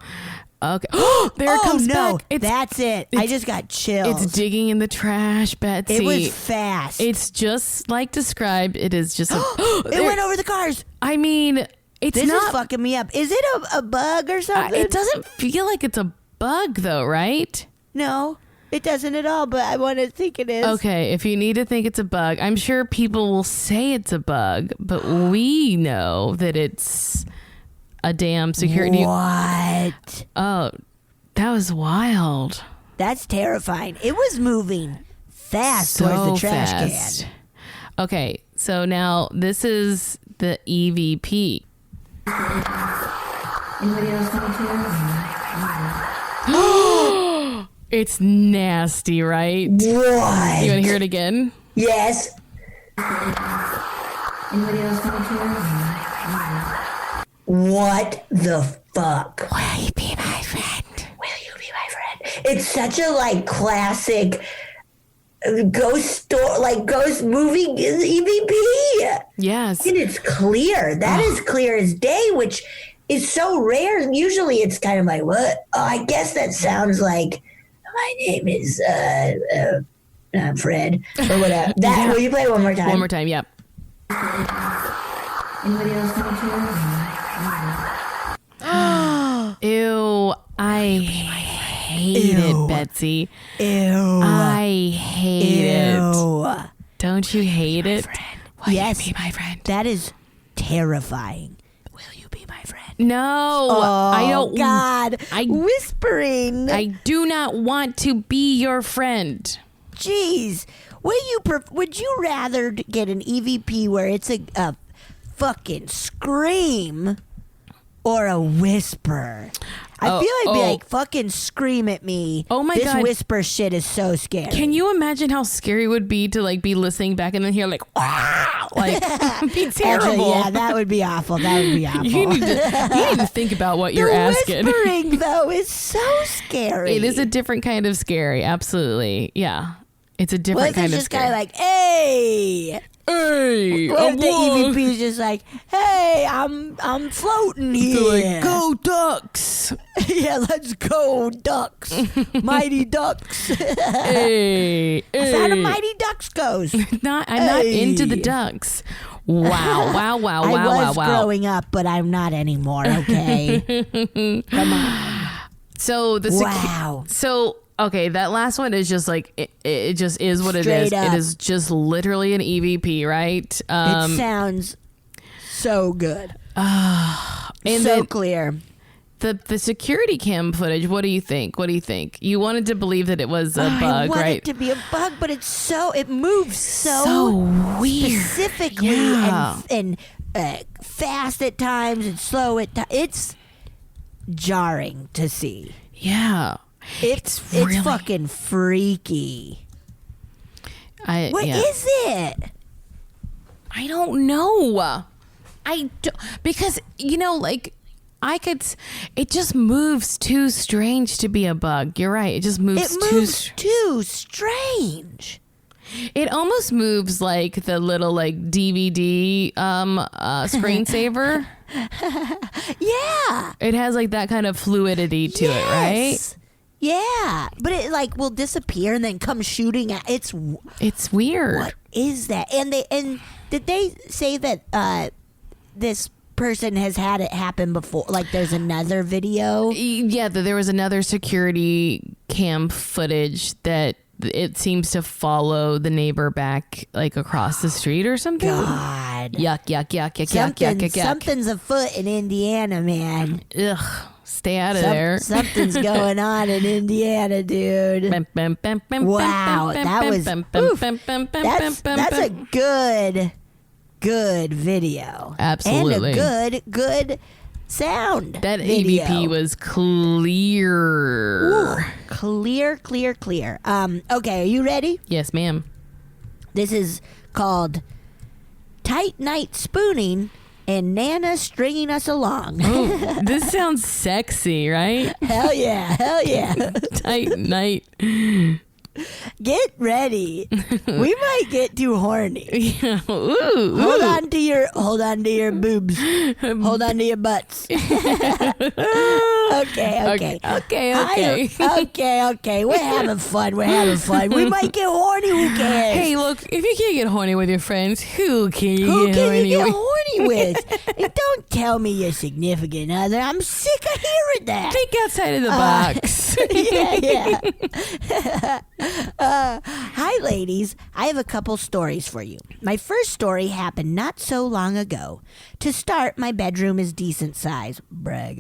okay. There it comes back. That's it. I just got chills. It's digging in the trash, Betsy. It was fast. It's just like described. It is just. It went over the cars. I mean, it's This not is fucking me up. Is it a bug or something? It doesn't feel like it's a bug though, right? No, it doesn't at all, but I want to think it is. Okay, if you need to think it's a bug, I'm sure people will say it's a bug, but we know that it's a damn security. What? Oh, that was wild. That's terrifying. It was moving fast towards the trash fast. can. Okay, so now this is the EVP. Anybody else want to? It's nasty, right? What? You want to hear it again? Yes. Anybody else want to? What the fuck? Will you be my friend? Will you be my friend? It's such a like classic ghost movie EVP. Yes. And it's clear. That is clear as day, which is so rare. Usually it's kind of like, what? Oh, I guess that sounds like my name is Fred or whatever. Will you play it one more time? One more time, yep. Anybody else want to? Ew, I hate it, Betsy. Ew. I hate it. Don't you hate it? Will Yes. you be my friend? That is terrifying. Will you be my friend? No, I don't. God. Whispering. I do not want to be your friend. Jeez. Would you rather get an EVP where it's a fucking scream or a whisper? I feel like it'd be like, fucking scream at me. Oh my this God. whisper shit is so scary. Can you imagine how scary it would be to like be listening back and then hear like, wow, like be terrible. Actually, yeah, that would be awful. That would be awful. You need to think about what you're asking. The whispering, though, is so scary. It is a different kind of scary. Absolutely. Yeah. It's a What different if kind it's of just scary. kind of like, hey? Hey, What if the EVP is just like, hey, I'm floating here. like, go Ducks. Yeah, let's go, Ducks. Mighty Ducks. Hey, I found a hey. Mighty Ducks ghost. I'm not into the Hey. Ducks. Wow, wow, wow, I wow, was wow, wow. growing up, but I'm not anymore, okay? Come on. So Wow. So okay, that last one is just like it just is what it Straight is. up. It is just literally an EVP, right? It sounds so good. and so then clear. the security cam footage. What do you think? What do you think? You wanted to believe that it was a I bug, want right? it to be a bug, but it moves So weird. specifically Yeah. and fast at times and slow at times. It's jarring to see. Yeah. It's really- fucking freaky. What is it? I don't know. Because like it just moves too strange to be a bug. You're right. It just moves It moves too strange. It almost moves like the little like DVD screensaver. Yeah. It has like that kind of fluidity to it, right? Yes. Yeah, but it like will disappear and then come shooting at. It's Weird. what is that? And did they say that this person has had it happen before? Like there's another video? Yeah, there was another security cam footage that it seems to follow the neighbor back like across the street or something. God. Yuck, yuck, yuck, yuck, yuck, yuck, yuck, yuck. Something's afoot in Indiana, man. Ugh, stay out of there. Something's going on in Indiana, dude. Wow, that was that's a good video. Absolutely. And a good sound. That video. EVP was clear. Ooh, clear. Okay, are you ready? Yes, ma'am. This is called Tight Night Spooning and Nana Stringing Us Along. Oh, this sounds sexy, right? Hell yeah. Tight night. Get ready. We might get too horny. Yeah. Ooh, Hold on to your boobs. Hold on to your butts. Okay. Okay. We're having fun. We might get horny. Who cares? Hey, look, if you can't get horny with your friends, who can you Who get can horny you get with? horny with? And don't tell me your significant other. I'm sick of hearing that. Think outside of the box. Yeah. Hi, ladies. I have a couple stories for you. My first story happened not so long ago. To start, my bedroom is decent size. Brag.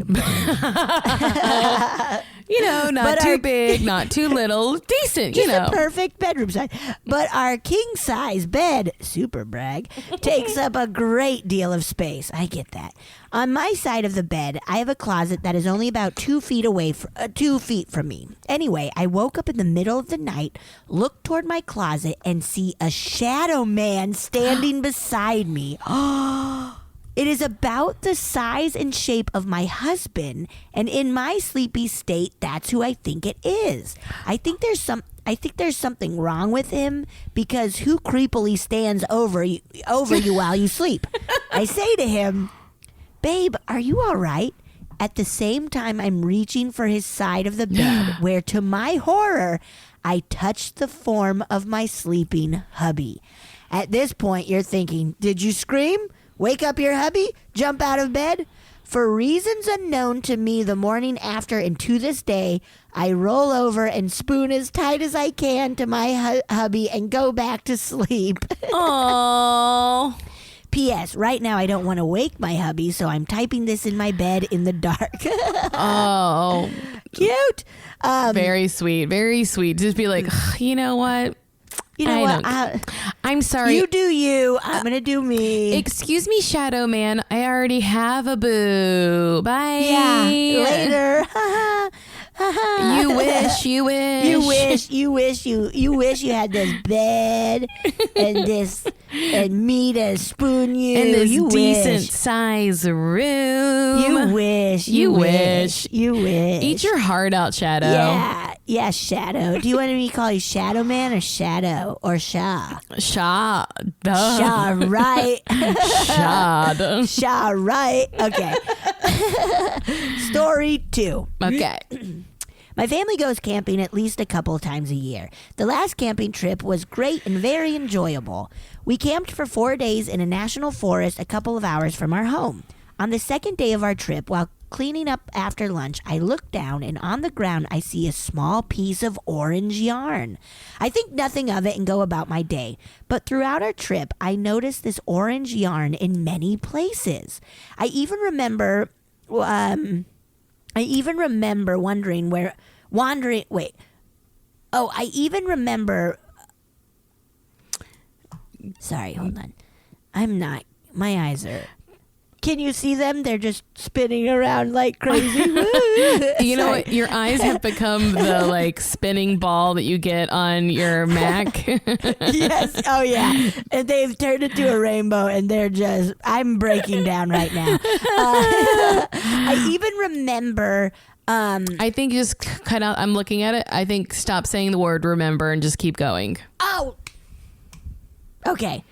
You know, not But too our- big, not too little. Decent, Just you know. a perfect bedroom size. But our king size bed, super brag, takes up a great deal of space. I get that. On my side of the bed, I have a closet that is only about 2 feet away, 2 feet from me. Anyway, I woke up in the middle of the night, looked toward my closet, and see a shadow man standing beside me. It is about the size and shape of my husband, and in my sleepy state, that's who I think it is. I think there's something wrong with him because who creepily stands over you while you sleep? I say to him, "Babe, are you all right?" At the same time, I'm reaching for his side of the bed, where to my horror, I touch the form of my sleeping hubby. At this point, you're thinking, did you scream? Wake up your hubby? Jump out of bed? For reasons unknown to me the morning after and to this day, I roll over and spoon as tight as I can to my hubby and go back to sleep. Oh. P.S. Right now I don't want to wake my hubby, so I'm typing this in my bed in the dark. Oh. Cute. Very sweet. Very sweet. Just be like, you know what? You know what? I'm sorry. You do you. I'm going to do me. Excuse me, Shadow Man. I already have a boo. Bye. Yeah. Later. You wish. You wish you had this bed and me to spoon you. In this you decent wish. size room. You wish. You wish. You wish. Eat your heart out, Shadow. Yeah, Shadow. Do you want me to call you Shadow Man or Shadow or Sha? Sha. Sha, right. Shad. Sha, right. Okay. Story 2. Okay. My family goes camping at least a couple times a year. The last camping trip was great and very enjoyable. We camped for 4 days in a national forest a couple of hours from our home. On the second day of our trip, while cleaning up after lunch, I look down and on the ground I see a small piece of orange yarn. I think nothing of it and go about my day. But throughout our trip, I noticed this orange yarn in many places. I even remember wondering where Sorry, hold on. My eyes are. Can you see them? They're just spinning around like crazy. You know what? Your eyes have become the like spinning ball that you get on your Mac. Yes. Oh yeah. And they've turned into a rainbow, and I'm breaking down right now. I even remember. I think just kind of. I'm looking at it. I think stop saying the word remember and just keep going. Oh. Okay.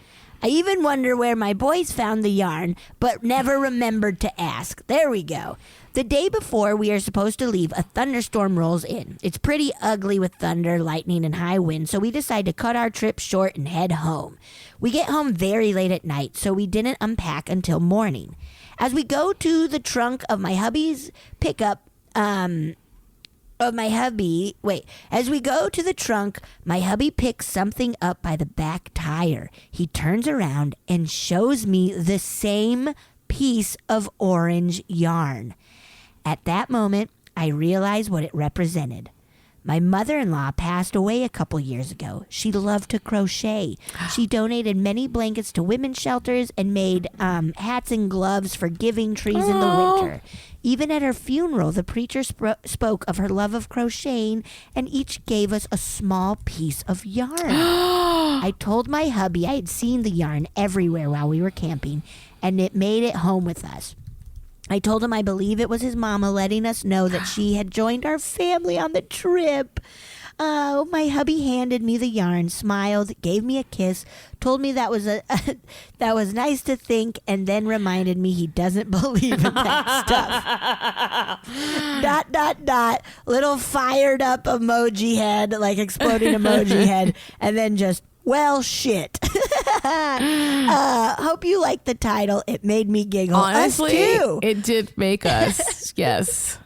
I even wonder where my boys found the yarn, but never remembered to ask. There we go. The day before we are supposed to leave, a thunderstorm rolls in. It's pretty ugly with thunder, lightning, and high wind, so we decide to cut our trip short and head home. We get home very late at night, so we didn't unpack until morning. As we go to the trunk of my hubby's pickup, as we go to the trunk, my hubby picks something up by the back tire. He turns around and shows me the same piece of orange yarn. At that moment, I realized what it represented. My mother-in-law passed away a couple years ago. She loved to crochet. She donated many blankets to women's shelters and made hats and gloves for giving trees in the winter. Even at her funeral, the preacher spoke of her love of crocheting and each gave us a small piece of yarn. I told my hubby I had seen the yarn everywhere while we were camping, and it made it home with us. I told him I believe it was his mama letting us know that she had joined our family on the trip. My hubby handed me the yarn, smiled, gave me a kiss, told me that was that was nice to think, and then reminded me he doesn't believe in that stuff. ... Little fired up emoji head, like exploding emoji head, and then just, well, shit. Hope you like the title. It made me giggle. Honestly, us too. it did make us. Yes.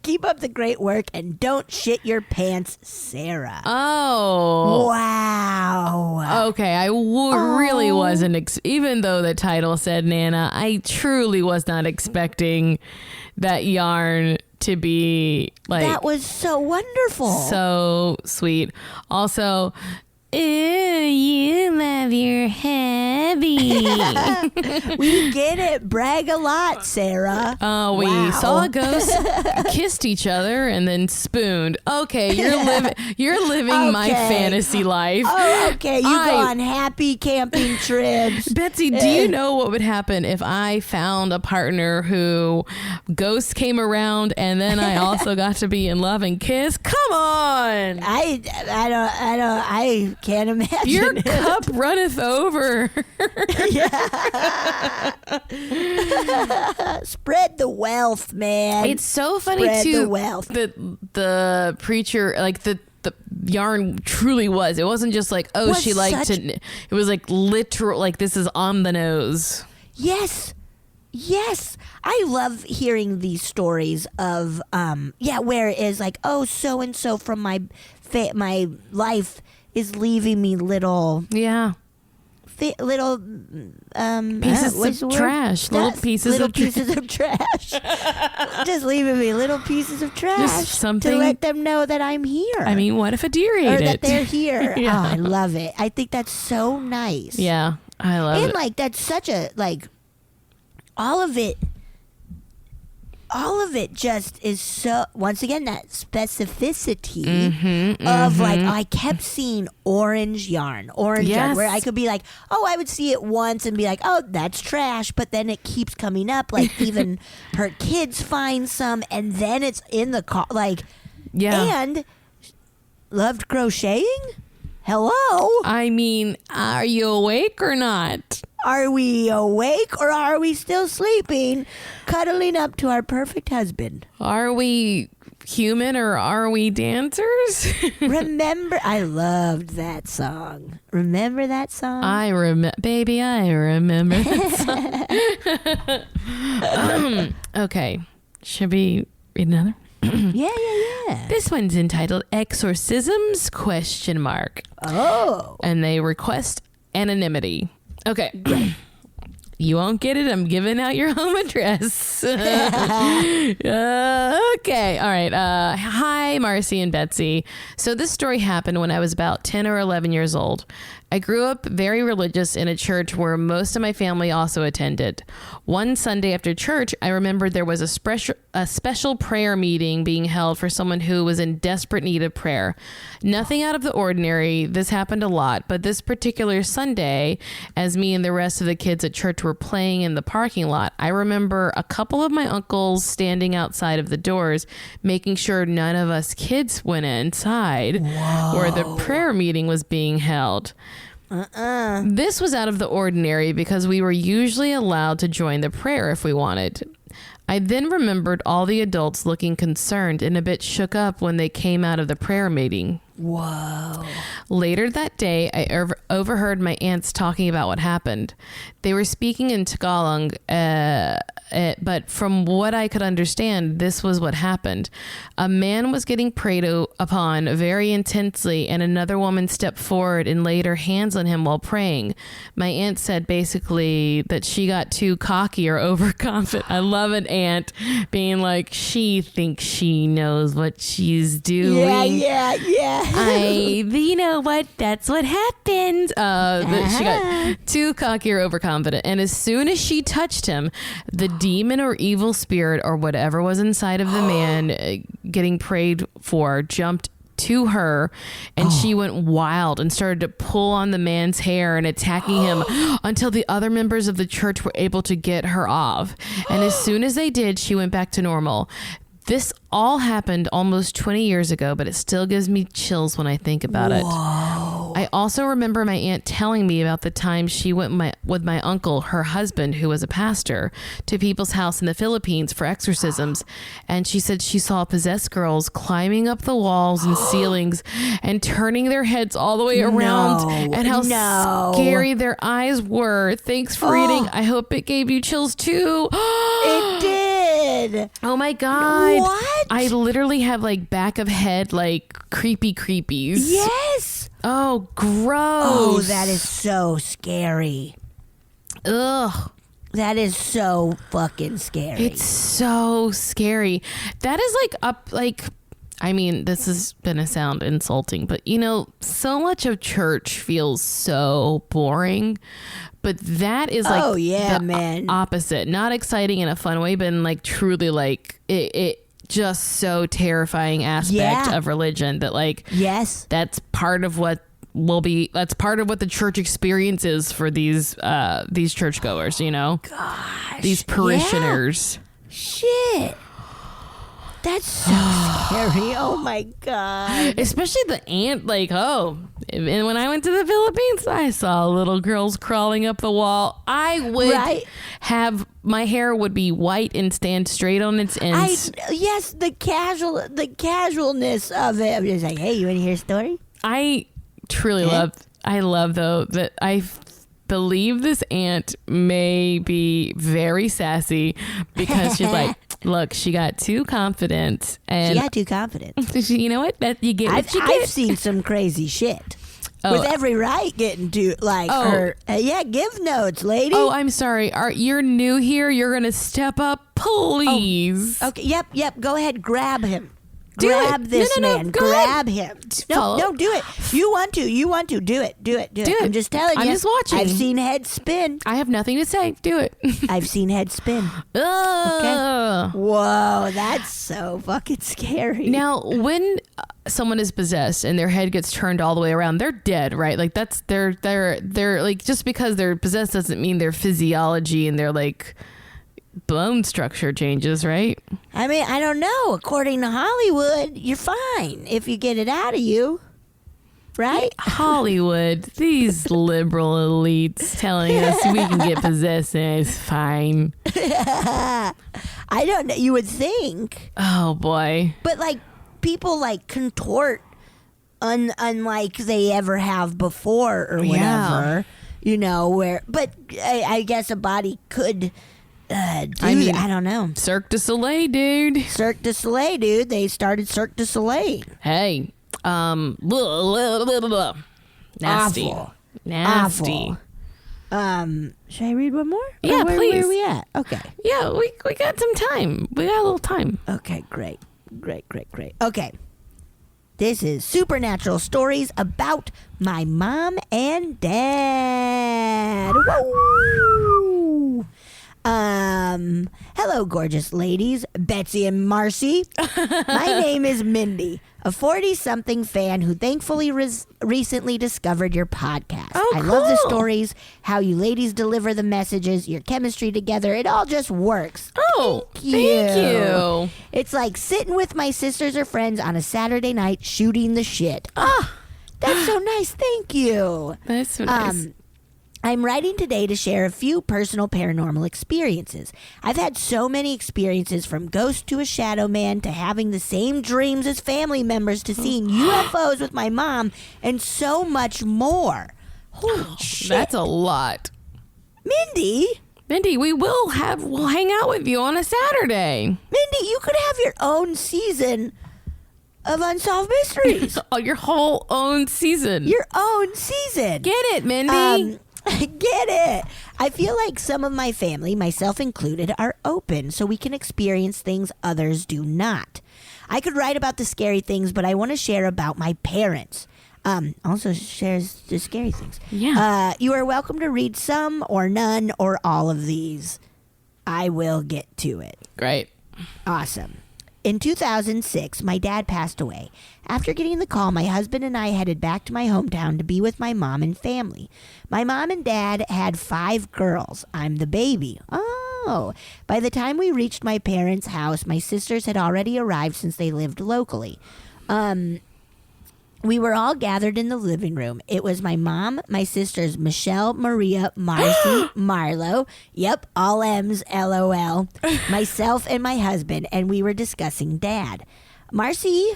Keep up the great work and don't shit your pants, Sarah. Oh. Wow. Okay, I really wasn't, even though the title said Nana, I truly was not expecting that yarn to be like. That was so wonderful. So sweet. Also, ooh, you love your hubby. We get it. Brag a lot, Sarah. We Wow. saw a ghost, kissed each other, and then spooned. Okay, you're living my fantasy life. Oh, okay. You go on happy camping trips. Betsy, do you know what would happen if I found a partner who ghosts came around and then I also got to be in love and kiss? Come on. I can't imagine. Your it. cup runneth over. Spread the wealth, man. It's so funny Spread too. the wealth. The preacher, like the yarn truly was. It wasn't just like, oh, Was she liked such- it. It was like literal, like this is on the nose. Yes. I love hearing these stories of where it is like, oh, so and so from my life is leaving me little Yeah. pieces Pieces of trash. Little pieces of trash. Just leaving me little pieces of trash Just something- to let them know that I'm here. I mean, what if a deer ate or it? that they're here. Yeah. Oh, I love it. I think that's so nice. Yeah, I love And it. like that's such a like all of it just is so, once again, that specificity of like, I kept seeing orange yarn, Yes. where I could be like, oh, I would see it once and be like, oh, that's trash. But then it keeps coming up. Like even her kids find some and then it's in the car. Like, Yeah. and loved crocheting? Hello? I mean, are you awake or not? Are we awake or are we still sleeping, cuddling up to our perfect husband? Are we human or are we dancers? Remember, I loved that song. Remember that song? I remember that song. Okay, should we read another? Yeah. This one's entitled Exorcisms ? Oh. And they request anonymity. Okay. You won't get it. I'm giving out your home address. Okay. All right. Hi, Marcy and Betsy. So this story happened when I was about 10 or 11 years old. I grew up very religious in a church where most of my family also attended. One Sunday after church, I remembered there was a special prayer meeting being held for someone who was in desperate need of prayer. Nothing out of the ordinary. This happened a lot, but this particular Sunday, as me and the rest of the kids at church were playing in the parking lot, I remember a couple of my uncles standing outside of the doors, making sure none of us kids went inside where the prayer meeting was being held. This was out of the ordinary because we were usually allowed to join the prayer if we wanted. I then remembered all the adults looking concerned and a bit shook up when they came out of the prayer meeting. Whoa. Later that day, I overheard my aunts talking about what happened. They were speaking in Tagalog, but from what I could understand, this was what happened. A man was getting preyed upon very intensely, and another woman stepped forward and laid her hands on him while praying. My aunt said basically that she got too cocky or overconfident. I love an aunt being like, she thinks she knows what she's doing. Yeah. You know what? That's what happened. That she got too cocky or overconfident. And as soon as she touched him, the demon or evil spirit or whatever was inside of the man getting prayed for jumped to her, and she went wild and started to pull on the man's hair and attacking him until the other members of the church were able to get her off. And as soon as they did, she went back to normal. This all happened almost 20 years ago, but it still gives me chills when I think about it. I also remember my aunt telling me about the time she went with my uncle, her husband, who was a pastor, to people's house in the Philippines for exorcisms. And she said she saw possessed girls climbing up the walls and ceilings and turning their heads all the way around, and how scary their eyes were. Thanks for reading. I hope it gave you chills too. It did. Oh my God. What? I literally have like back of head, like creepies. Yes. Oh, gross. Oh, that is so scary. Ugh. That is so fucking scary. It's so scary. That is I mean, this is gonna sound insulting, but you know, so much of church feels so boring. But that is like the opposite. Not exciting in a fun way, but in like truly like it just so terrifying aspect of religion that like that's part of what that's part of what the church experience is for these churchgoers, you know? Gosh. These parishioners. Yeah. Shit. That's so scary. Oh my God. Especially the aunt, like, and when I went to the Philippines, I saw little girls crawling up the wall. I would have, my hair would be white and stand straight on its ends. Yes, the casualness of it. I'm just like, hey, you want to hear a story? I truly love though that I believe this aunt may be very sassy because she's like, look, she got too confident. And she got too confident. You know what? That you get what you get. I've seen some crazy shit. With every right getting to like her. Give notes, lady. Oh, I'm sorry. You're new here. You're going to step up, please. Oh, okay. Yep. Go ahead. Grab him. Grab this man. Grab him. No, do it. You want to. Do it. I'm just telling you. I'm just watching. I've seen heads spin. I have nothing to say. Do it. I've seen heads spin. Okay. Whoa, that's so fucking scary. Now, when someone is possessed and their head gets turned all the way around, they're dead, right? Like that's they're like, just because they're possessed doesn't mean their physiology and their like bone structure changes, right? I mean, I don't know. According to Hollywood, you're fine if you get it out of you, right? Hollywood, these liberal elites telling us we can get possessed and it's fine. I don't know. You would think. Oh boy. But like people like contort unlike they ever have before or whatever. You know, but I guess a body could. I don't know. Cirque du Soleil, dude. Cirque du Soleil, dude. They started Cirque du Soleil. Hey, nasty, Awful. nasty. Awful. Should I read one more? Yeah, please. Where are we at? Okay. Yeah, we got some time. We got a little time. Okay, great. Okay. This is Supernatural Stories about my mom and dad. Woo! Hello, gorgeous ladies, Betsy and Marcy. My name is Mindy, a 40-something fan who thankfully recently discovered your podcast. Oh, I love the stories, how you ladies deliver the messages, your chemistry together. It all just works. Oh, thank you. It's like sitting with my sisters or friends on a Saturday night shooting the shit. Ah, that's so nice. Thank you. That's so nice. I'm writing today to share a few personal paranormal experiences. I've had so many experiences, from ghost to a shadow man to having the same dreams as family members to seeing UFOs with my mom and so much more. Holy shit. That's a lot. Mindy, we'll hang out with you on a Saturday. Mindy, you could have your own season of Unsolved Mysteries. Oh, your whole own season. Your own season. Get it, Mindy. Get it. I feel like some of my family, myself included, are open so we can experience things others do not. I could write about the scary things, but I want to share about my parents. Also shares the scary things. Yeah. You are welcome to read some or none or all of these. I will get to it. Great. Awesome. In 2006, my dad passed away. After getting the call, my husband and I headed back to my hometown to be with my mom and family. My mom and dad had 5 girls. I'm the baby. Oh. By the time we reached my parents' house, my sisters had already arrived since they lived locally. We were all gathered in the living room. It was my mom, my sisters, Michelle, Maria, Marcy, Marlo. Yep, all M's, LOL. Myself and my husband, and we were discussing Dad. Marcy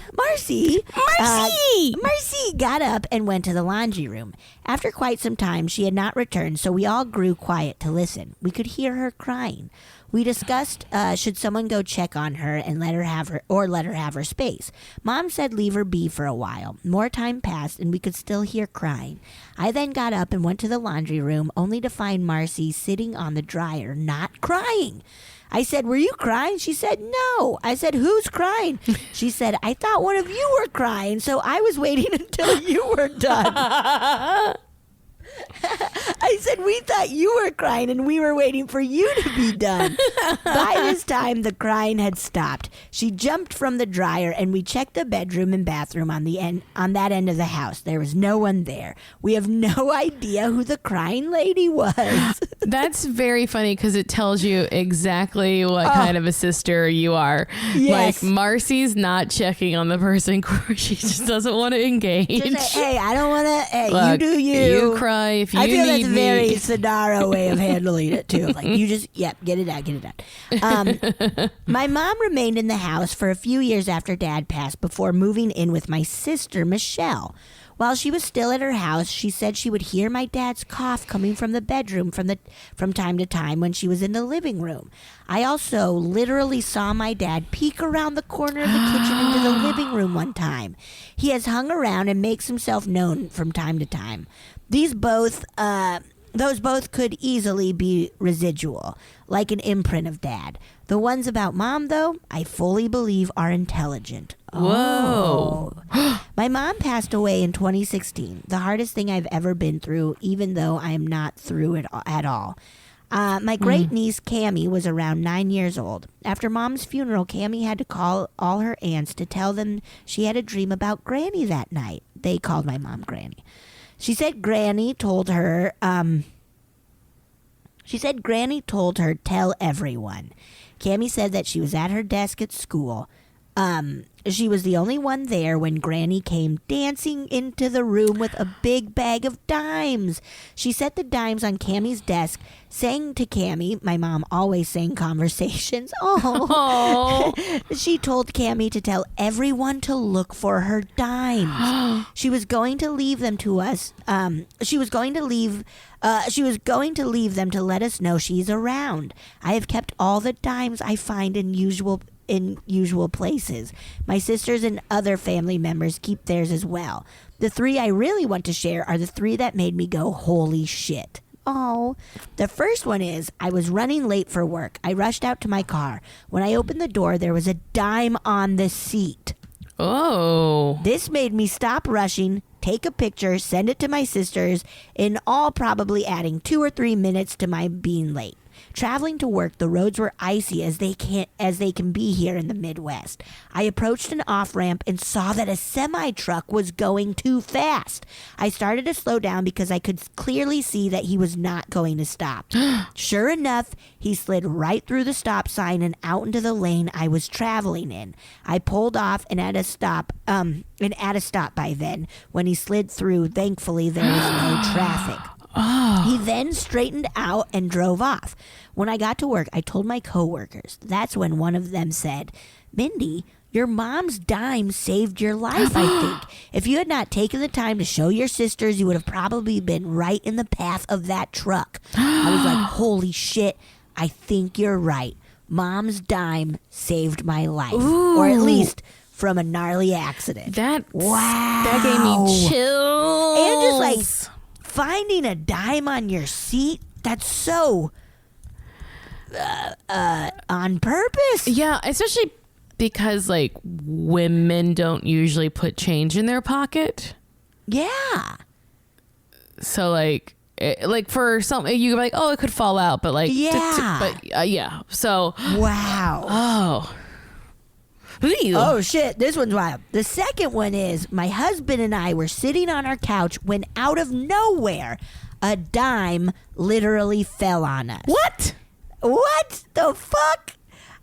got up and went to the laundry room. After quite some time, she had not returned, so we all grew quiet to listen. We could hear her crying. We discussed should someone go check on her and let her have her space. Mom said leave her be for a while. More time passed and we could still hear crying. I then got up and went to the laundry room, only to find Marcy sitting on the dryer, not crying. I said, "Were you crying?" She said, "No." I said, "Who's crying?" She said, "I thought one of you were crying, so I was waiting until you were done." I said, "We thought you were crying and we were waiting for you to be done." By this time, the crying had stopped. She jumped from the dryer and we checked the bedroom and bathroom on that end of the house. There was no one there. We have no idea who the crying lady was. That's very funny because it tells you exactly what kind of a sister you are. Yes. Like, Marcy's not checking on the person. She just doesn't want to engage. Just say, "Hey, I don't want to. Hey, Look, you do you. You cry if you I feel need that's a very me. Sidaro way of handling it too. Like, you just, get it out. My mom remained in the house for a few years after Dad passed before moving in with my sister, Michelle. While she was still at her house, she said she would hear my dad's cough coming from the bedroom from time to time when she was in the living room. I also literally saw my dad peek around the corner of the kitchen into the living room one time. He has hung around and makes himself known from time to time. Those both could easily be residual, like an imprint of Dad. The ones about Mom, though, I fully believe are intelligent. Whoa. Oh. My mom passed away in 2016, the hardest thing I've ever been through, even though I am not through it at all. My great niece, Cammie, was around 9 years old. After Mom's funeral, Cammie had to call all her aunts to tell them she had a dream about Granny that night. They called my mom Granny. She said Granny told her, tell everyone. Cammie said that she was at her desk at school. She was the only one there when Granny came dancing into the room with a big bag of dimes. She set the dimes on Cammie's desk, sang to Cammie. My mom always sang conversations. Oh. She told Cammie to tell everyone to look for her dimes. She was going to leave them to us. She was going to leave them to let us know she's around. I have kept all the dimes I find in usual places. My sisters and other family members keep theirs as well. The 3 I really want to share are the 3 that made me go, holy shit. Oh, the first one is, I was running late for work. I rushed out to my car. When I opened the door, there was a dime on the seat. Oh. This made me stop rushing, take a picture, send it to my sisters, in all probably adding 2 or 3 minutes to my being late. Traveling to work, the roads were icy as they can be here in the Midwest. I approached an off-ramp and saw that a semi-truck was going too fast. I started to slow down because I could clearly see that he was not going to stop. Sure enough, he slid right through the stop sign and out into the lane I was traveling in. I pulled off and at a stop by then. When he slid through, thankfully there was no traffic. He then straightened out and drove off. When I got to work, I told my coworkers. That's when one of them said, Mindy, your mom's dime saved your life, I think. If you had not taken the time to show your sisters, you would have probably been right in the path of that truck. I was like, holy shit, I think you're right. Mom's dime saved my life. Ooh. Or at least from a gnarly accident. That Wow. gave me chills. And just like finding a dime on your seat, that's so on purpose. Yeah, especially because like women don't usually put change in their pocket. Yeah. So like for some, you could be like, oh, it could fall out, but like, Yeah. yeah. So, Wow. oh, Oh shit, this one's wild. The second one is my husband and I were sitting on our couch when out of nowhere a dime literally fell on us. What? What the fuck?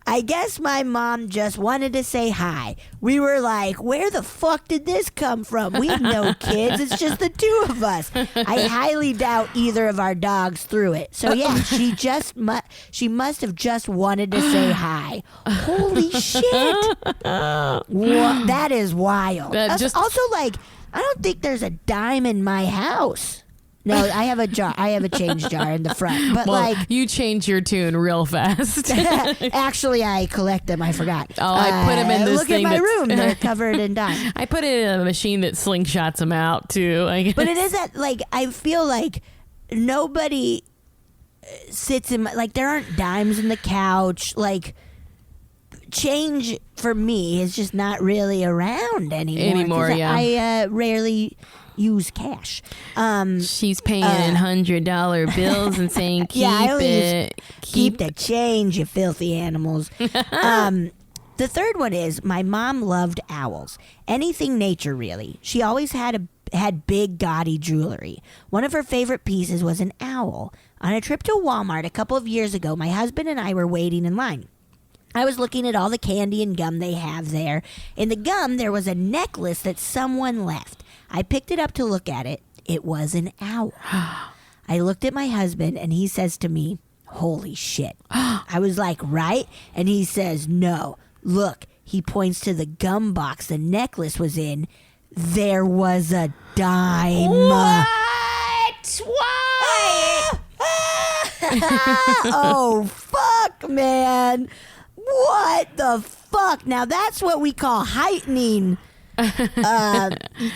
I guess my mom just wanted to say hi. We were like, where the fuck did this come from? We have no kids. It's just the two of us. I highly doubt either of our dogs threw it. So yeah, she must have just wanted to say hi. Holy shit. That is wild. Also, like, I don't think there's a dime in my house. No, I have a jar. I have a change jar in the front. But Well, like, you change your tune real fast. actually, I collect them. I forgot. Oh, I put 'em in this Look thing at my that's- room. They're covered in dime. I put it in a machine that slingshots them out too. I guess. But it is that, like, I feel like nobody sits in my, like, there aren't dimes in the couch. Like, change for me is just not really around anymore. 'Cause yeah. I rarely use cash. She's paying in $100 bills and saying, keep Yeah, I always it. Keep the change, you filthy animals. The third one is my mom loved owls. Anything nature, really. She always had big, gaudy jewelry. One of her favorite pieces was an owl. On a trip to Walmart a couple of years ago, my husband and I were waiting in line. I was looking at all the candy and gum they have there. In the gum, there was a necklace that someone left. I picked it up to look at it. It was an owl. I looked at my husband, and he says to me, holy shit. I was like, right? And he says, no. Look, he points to the gum box the necklace was in. There was a dime. What? Why? Oh, fuck, man. What the fuck? Now, that's what we call heightening,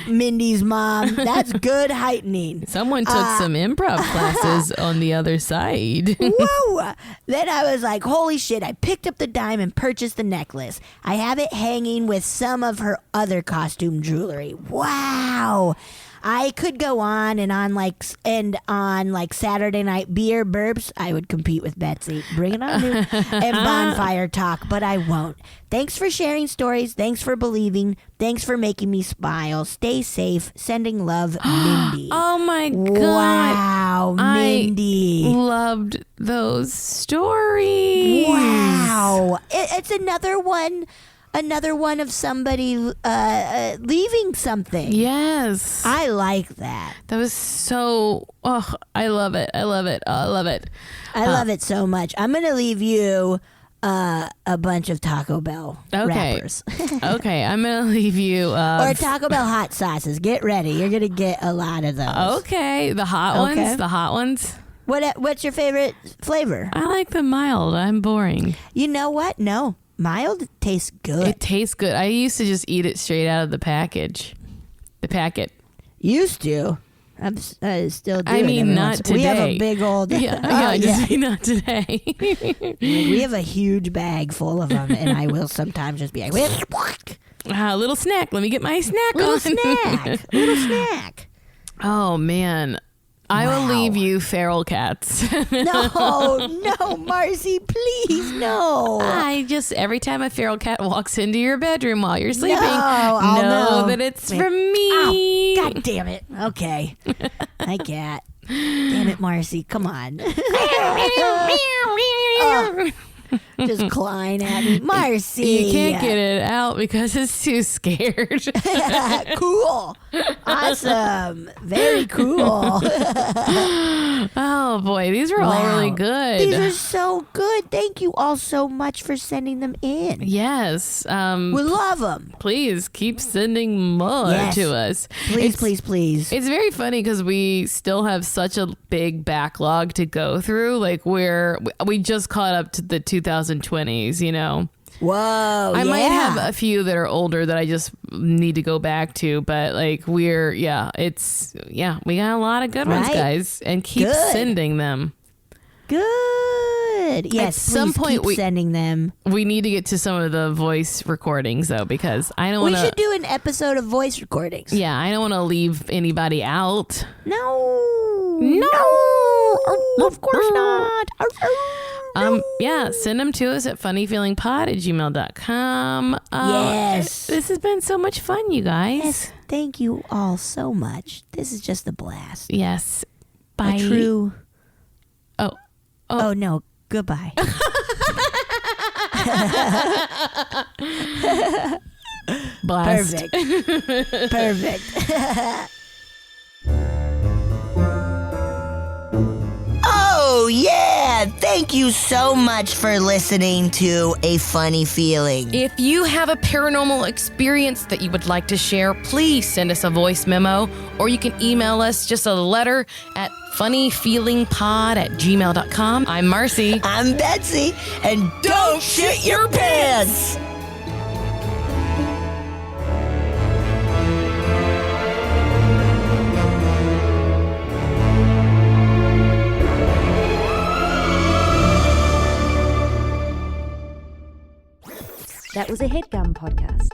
Mindy's mom. That's good heightening. Someone took some improv classes on the other side. Whoa! Then I was like, holy shit, I picked up the dime and purchased the necklace. I have it hanging with some of her other costume jewelry. Wow! I could go on and on like Saturday night beer burps. I would compete with Betsy. Bring it on, dude. And bonfire talk, but I won't. Thanks for sharing stories. Thanks for believing. Thanks for making me smile. Stay safe. Sending love, Mindy. Oh my God. Wow, Mindy. I loved those stories. Wow. It's another one of somebody leaving something. Yes. I like that. That was so, I love it. I love it. I love it. I love it so much. I'm going to leave you a bunch of Taco Bell wrappers. Okay, I'm going to leave you. Or Taco Bell hot sauces. Get ready. You're going to get a lot of those. Okay, the hot ones. The hot ones. What's your favorite flavor? I like the mild. I'm boring. You know what? No. Mild tastes good. It tastes good. I used to just eat it straight out of the package. The packet. Used to. I'm still doing I mean, every not once- today. We have a big old... Not today. We have a huge bag full of them, and I will sometimes just be like, Little snack. Let me get my snack little on. snack, little snack. Oh, man. I will Wow. leave you feral cats. No, Marcy, please, no. I just, every time a feral cat walks into your bedroom while you're sleeping, I'll know. that it's Wait. from me. God damn it. Okay. Hi, cat. Damn it, Marcy. Come on. Just clawing at me. Marcy. You can't get it out because it's too scared. Cool. Awesome. Very cool. Oh boy, these were all really good. These are so good. Thank you all so much for sending them in. Yes. We love them. Please keep sending more to us. Please. It's very funny because we still have such a big backlog to go through. Like we just caught up to the 2020s, you know. Whoa. I might have a few that are older that I just need to go back to, but like we got a lot of good ones, guys, and keep sending them. Good. Yes. At some point, keep sending them. We need to get to some of the voice recordings though, because I don't want to. We should do an episode of voice recordings. Yeah, I don't want to leave anybody out. No. Of course not. Yeah, send them to us at funnyfeelingpod@gmail.com. Yes. This has been so much fun, you guys. Yes. Thank you all so much. This is just a blast. Yes. Bye. A true. Oh no. Goodbye. Blast. Perfect. Oh, yeah. Thank you so much for listening to A Funny Feeling. If you have a paranormal experience that you would like to share, please send us a voice memo, or you can email us just a letter at funnyfeelingpod@gmail.com. I'm Marcy. I'm Betsy, and don't shit your pants! That was a headgum podcast.